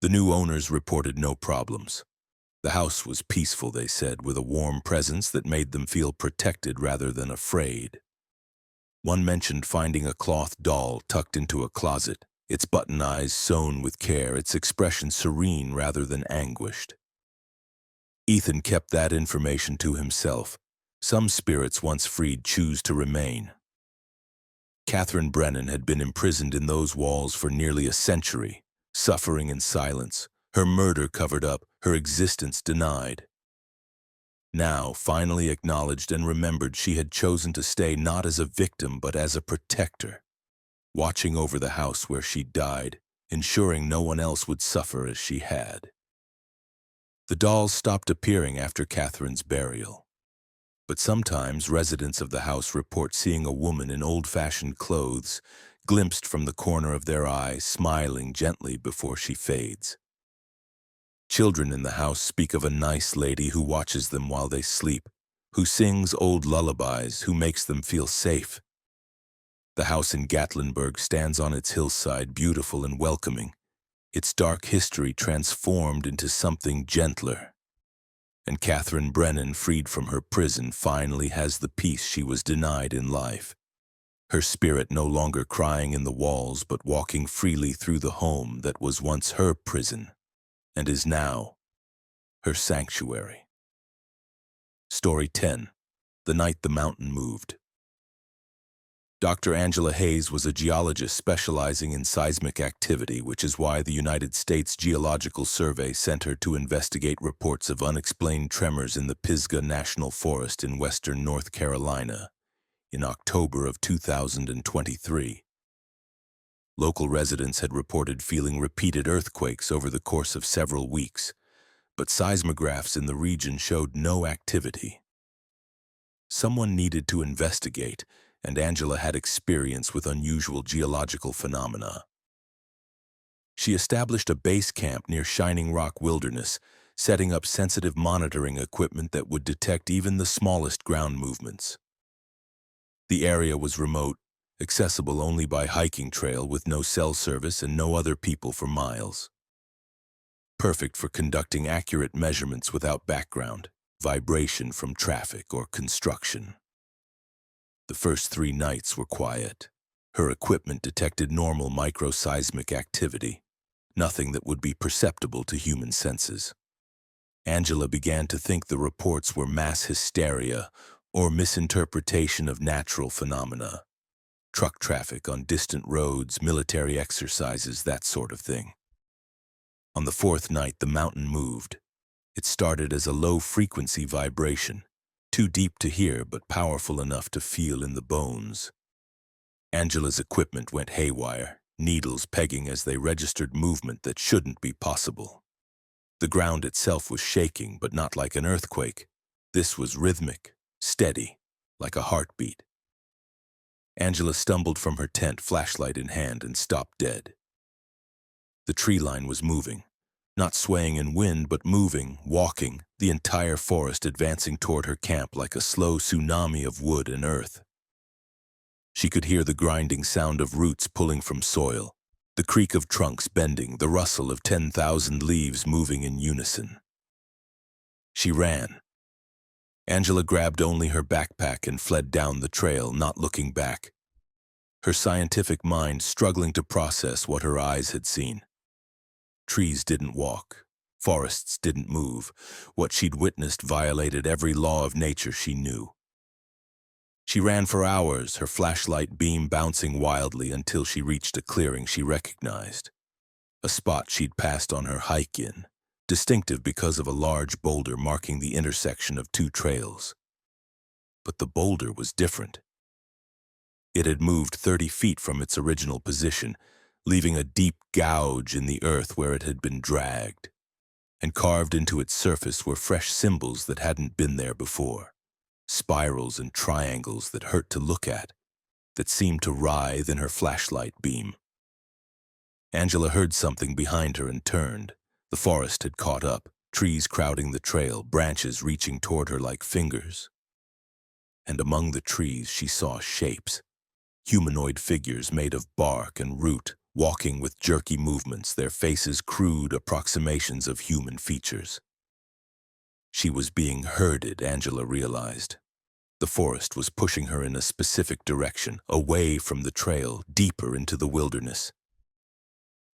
The new owners reported no problems. The house was peaceful, they said, with a warm presence that made them feel protected rather than afraid. One mentioned finding a cloth doll tucked into a closet, its button eyes sewn with care, its expression serene rather than anguished. Ethan kept that information to himself. Some spirits once freed choose to remain. Catherine Brennan had been imprisoned in those walls for nearly a century, suffering in silence, her murder covered up, her existence denied. Now, finally acknowledged and remembered, she had chosen to stay not as a victim but as a protector, watching over the house where she died, ensuring no one else would suffer as she had. The dolls stopped appearing after Catherine's burial, but sometimes residents of the house report seeing a woman in old-fashioned clothes, glimpsed from the corner of their eye, smiling gently before she fades. Children in the house speak of a nice lady who watches them while they sleep, who sings old lullabies, who makes them feel safe. The house in Gatlinburg stands on its hillside, beautiful and welcoming, its dark history transformed into something gentler. And Catherine Brennan, freed from her prison, finally has the peace she was denied in life. Her spirit no longer crying in the walls, but walking freely through the home that was once her prison, and is now her sanctuary. Story 10. The Night the Mountain Moved. Dr. Angela Hayes was a geologist specializing in seismic activity, which is why the United States Geological Survey sent her to investigate reports of unexplained tremors in the Pisgah National Forest in western North Carolina in October of 2023. Local residents had reported feeling repeated earthquakes over the course of several weeks, but seismographs in the region showed no activity. Someone needed to investigate, and Angela had experience with unusual geological phenomena. She established a base camp near Shining Rock Wilderness, setting up sensitive monitoring equipment that would detect even the smallest ground movements. The area was remote, accessible only by hiking trail with no cell service and no other people for miles. Perfect for conducting accurate measurements without background, vibration from traffic or construction. The first 3 nights were quiet. Her equipment detected normal microseismic activity, nothing that would be perceptible to human senses. Angela began to think the reports were mass hysteria or misinterpretation of natural phenomena. Truck traffic on distant roads, military exercises, that sort of thing. On the 4th night, the mountain moved. It started as a low-frequency vibration, too deep to hear but powerful enough to feel in the bones. Angela's equipment went haywire, needles pegging as they registered movement that shouldn't be possible. The ground itself was shaking, but not like an earthquake. This was rhythmic, steady, like a heartbeat. Angela stumbled from her tent, flashlight in hand, and stopped dead. The tree line was moving, not swaying in wind, but moving, walking, the entire forest advancing toward her camp like a slow tsunami of wood and earth. She could hear the grinding sound of roots pulling from soil, the creak of trunks bending, the rustle of 10,000 leaves moving in unison. She ran. Angela grabbed only her backpack and fled down the trail, not looking back, her scientific mind struggling to process what her eyes had seen. Trees didn't walk. Forests didn't move. What she'd witnessed violated every law of nature she knew. She ran for hours, her flashlight beam bouncing wildly until she reached a clearing she recognized, a spot she'd passed on her hike in, distinctive because of a large boulder marking the intersection of two trails. But the boulder was different. It had moved 30 feet from its original position, leaving a deep gouge in the earth where it had been dragged, and carved into its surface were fresh symbols that hadn't been there before, spirals and triangles that hurt to look at, that seemed to writhe in her flashlight beam. Angela heard something behind her and turned. The forest had caught up, trees crowding the trail, branches reaching toward her like fingers. And among the trees she saw shapes, humanoid figures made of bark and root, walking with jerky movements, their faces crude approximations of human features. She was being herded, Angela realized. The forest was pushing her in a specific direction, away from the trail, deeper into the wilderness.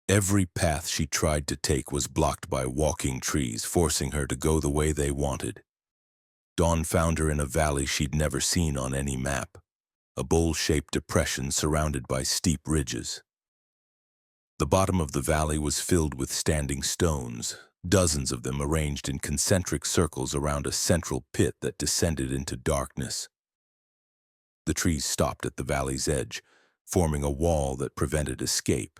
Every path she tried to take was blocked by walking trees, forcing her to go the way they wanted. Dawn found her in a valley she'd never seen on any map, a bowl-shaped depression surrounded by steep ridges. The bottom of the valley was filled with standing stones, dozens of them arranged in concentric circles around a central pit that descended into darkness. The trees stopped at the valley's edge, forming a wall that prevented escape.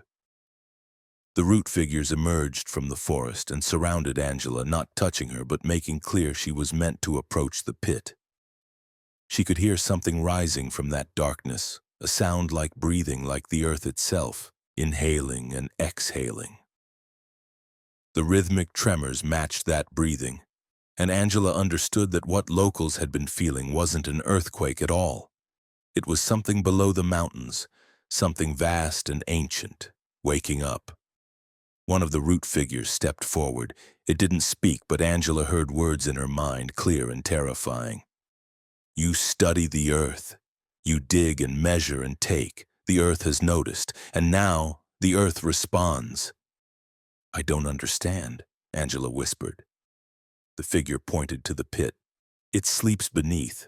The root figures emerged from the forest and surrounded Angela, not touching her but making clear she was meant to approach the pit. She could hear something rising from that darkness, a sound like breathing, like the earth itself, inhaling and exhaling. The rhythmic tremors matched that breathing, and Angela understood that what locals had been feeling wasn't an earthquake at all. It was something below the mountains, something vast and ancient, waking up. One of the root figures stepped forward. It didn't speak, but Angela heard words in her mind, clear and terrifying. You study the earth. You dig and measure and take. The earth has noticed, and now the earth responds. I don't understand, Angela whispered. The figure pointed to the pit. It sleeps beneath.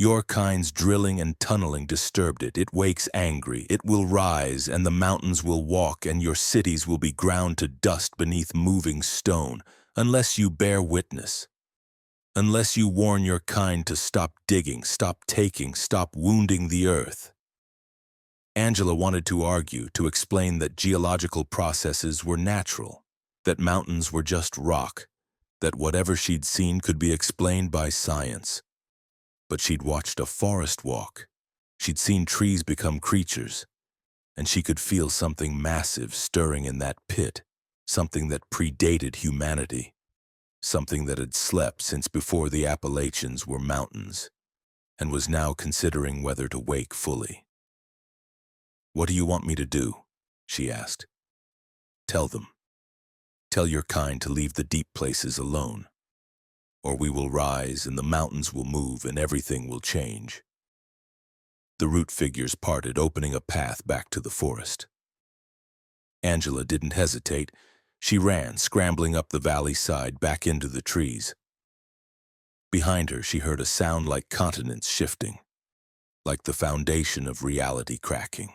Your kind's drilling and tunneling disturbed it. It wakes angry. It will rise, and the mountains will walk, and your cities will be ground to dust beneath moving stone, unless you bear witness. Unless you warn your kind to stop digging, stop taking, stop wounding the earth. Angela wanted to argue, to explain that geological processes were natural, that mountains were just rock, that whatever she'd seen could be explained by science. But she'd watched a forest walk. She'd seen trees become creatures, and she could feel something massive stirring in that pit, something that predated humanity, something that had slept since before the Appalachians were mountains, and was now considering whether to wake fully. What do you want me to do? She asked. Tell them. Tell your kind to leave the deep places alone. Or we will rise, and the mountains will move, and everything will change. The root figures parted, opening a path back to the forest. Angela didn't hesitate. She ran, scrambling up the valley side, back into the trees. Behind her, she heard a sound like continents shifting, like the foundation of reality cracking.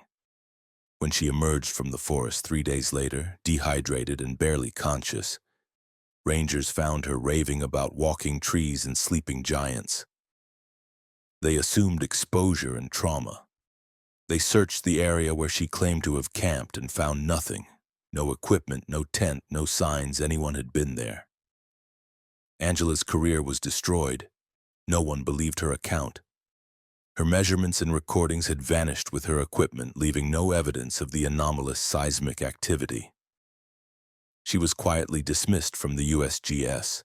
When she emerged from the forest 3 days later, dehydrated and barely conscious, rangers found her raving about walking trees and sleeping giants. They assumed exposure and trauma. They searched the area where she claimed to have camped and found nothing. No equipment, no tent, no signs anyone had been there. Angela's career was destroyed. No one believed her account. Her measurements and recordings had vanished with her equipment, leaving no evidence of the anomalous seismic activity. She was quietly dismissed from the USGS,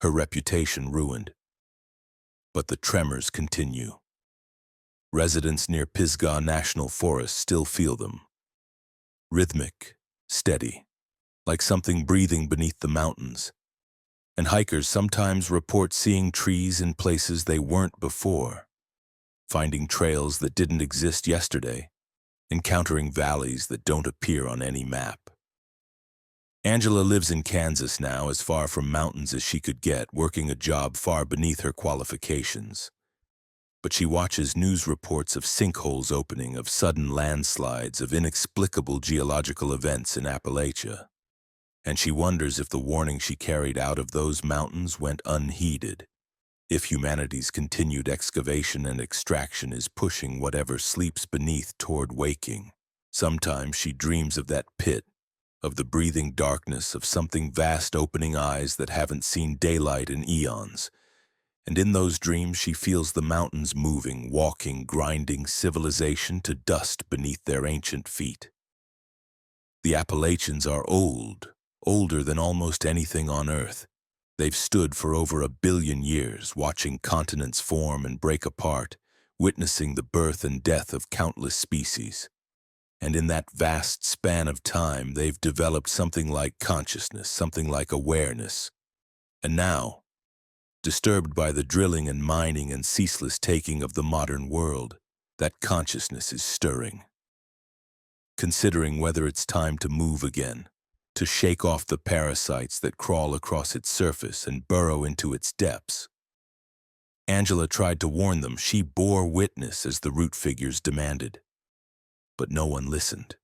her reputation ruined. But the tremors continue. Residents near Pisgah National Forest still feel them. Rhythmic, steady, like something breathing beneath the mountains. And hikers sometimes report seeing trees in places they weren't before, finding trails that didn't exist yesterday, encountering valleys that don't appear on any map. Angela lives in Kansas now, as far from mountains as she could get, working a job far beneath her qualifications. But she watches news reports of sinkholes opening, of sudden landslides, of inexplicable geological events in Appalachia. And she wonders if the warning she carried out of those mountains went unheeded, if humanity's continued excavation and extraction is pushing whatever sleeps beneath toward waking. Sometimes she dreams of that pit, of the breathing darkness, of something vast opening eyes that haven't seen daylight in eons. And in those dreams she feels the mountains moving, walking, grinding civilization to dust beneath their ancient feet. The Appalachians are old, older than almost anything on Earth. They've stood for over 1 billion years, watching continents form and break apart, witnessing the birth and death of countless species. And in that vast span of time, they've developed something like consciousness, something like awareness. And now, disturbed by the drilling and mining and ceaseless taking of the modern world, that consciousness is stirring. Considering whether it's time to move again, to shake off the parasites that crawl across its surface and burrow into its depths. Angela tried to warn them. She bore witness as the root figures demanded. But no one listened.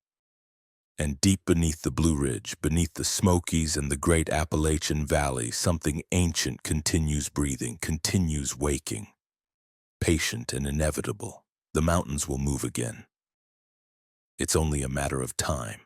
And deep beneath the Blue Ridge, beneath the Smokies and the great Appalachian Valley, something ancient continues breathing, continues waking. Patient and inevitable, the mountains will move again. It's only a matter of time.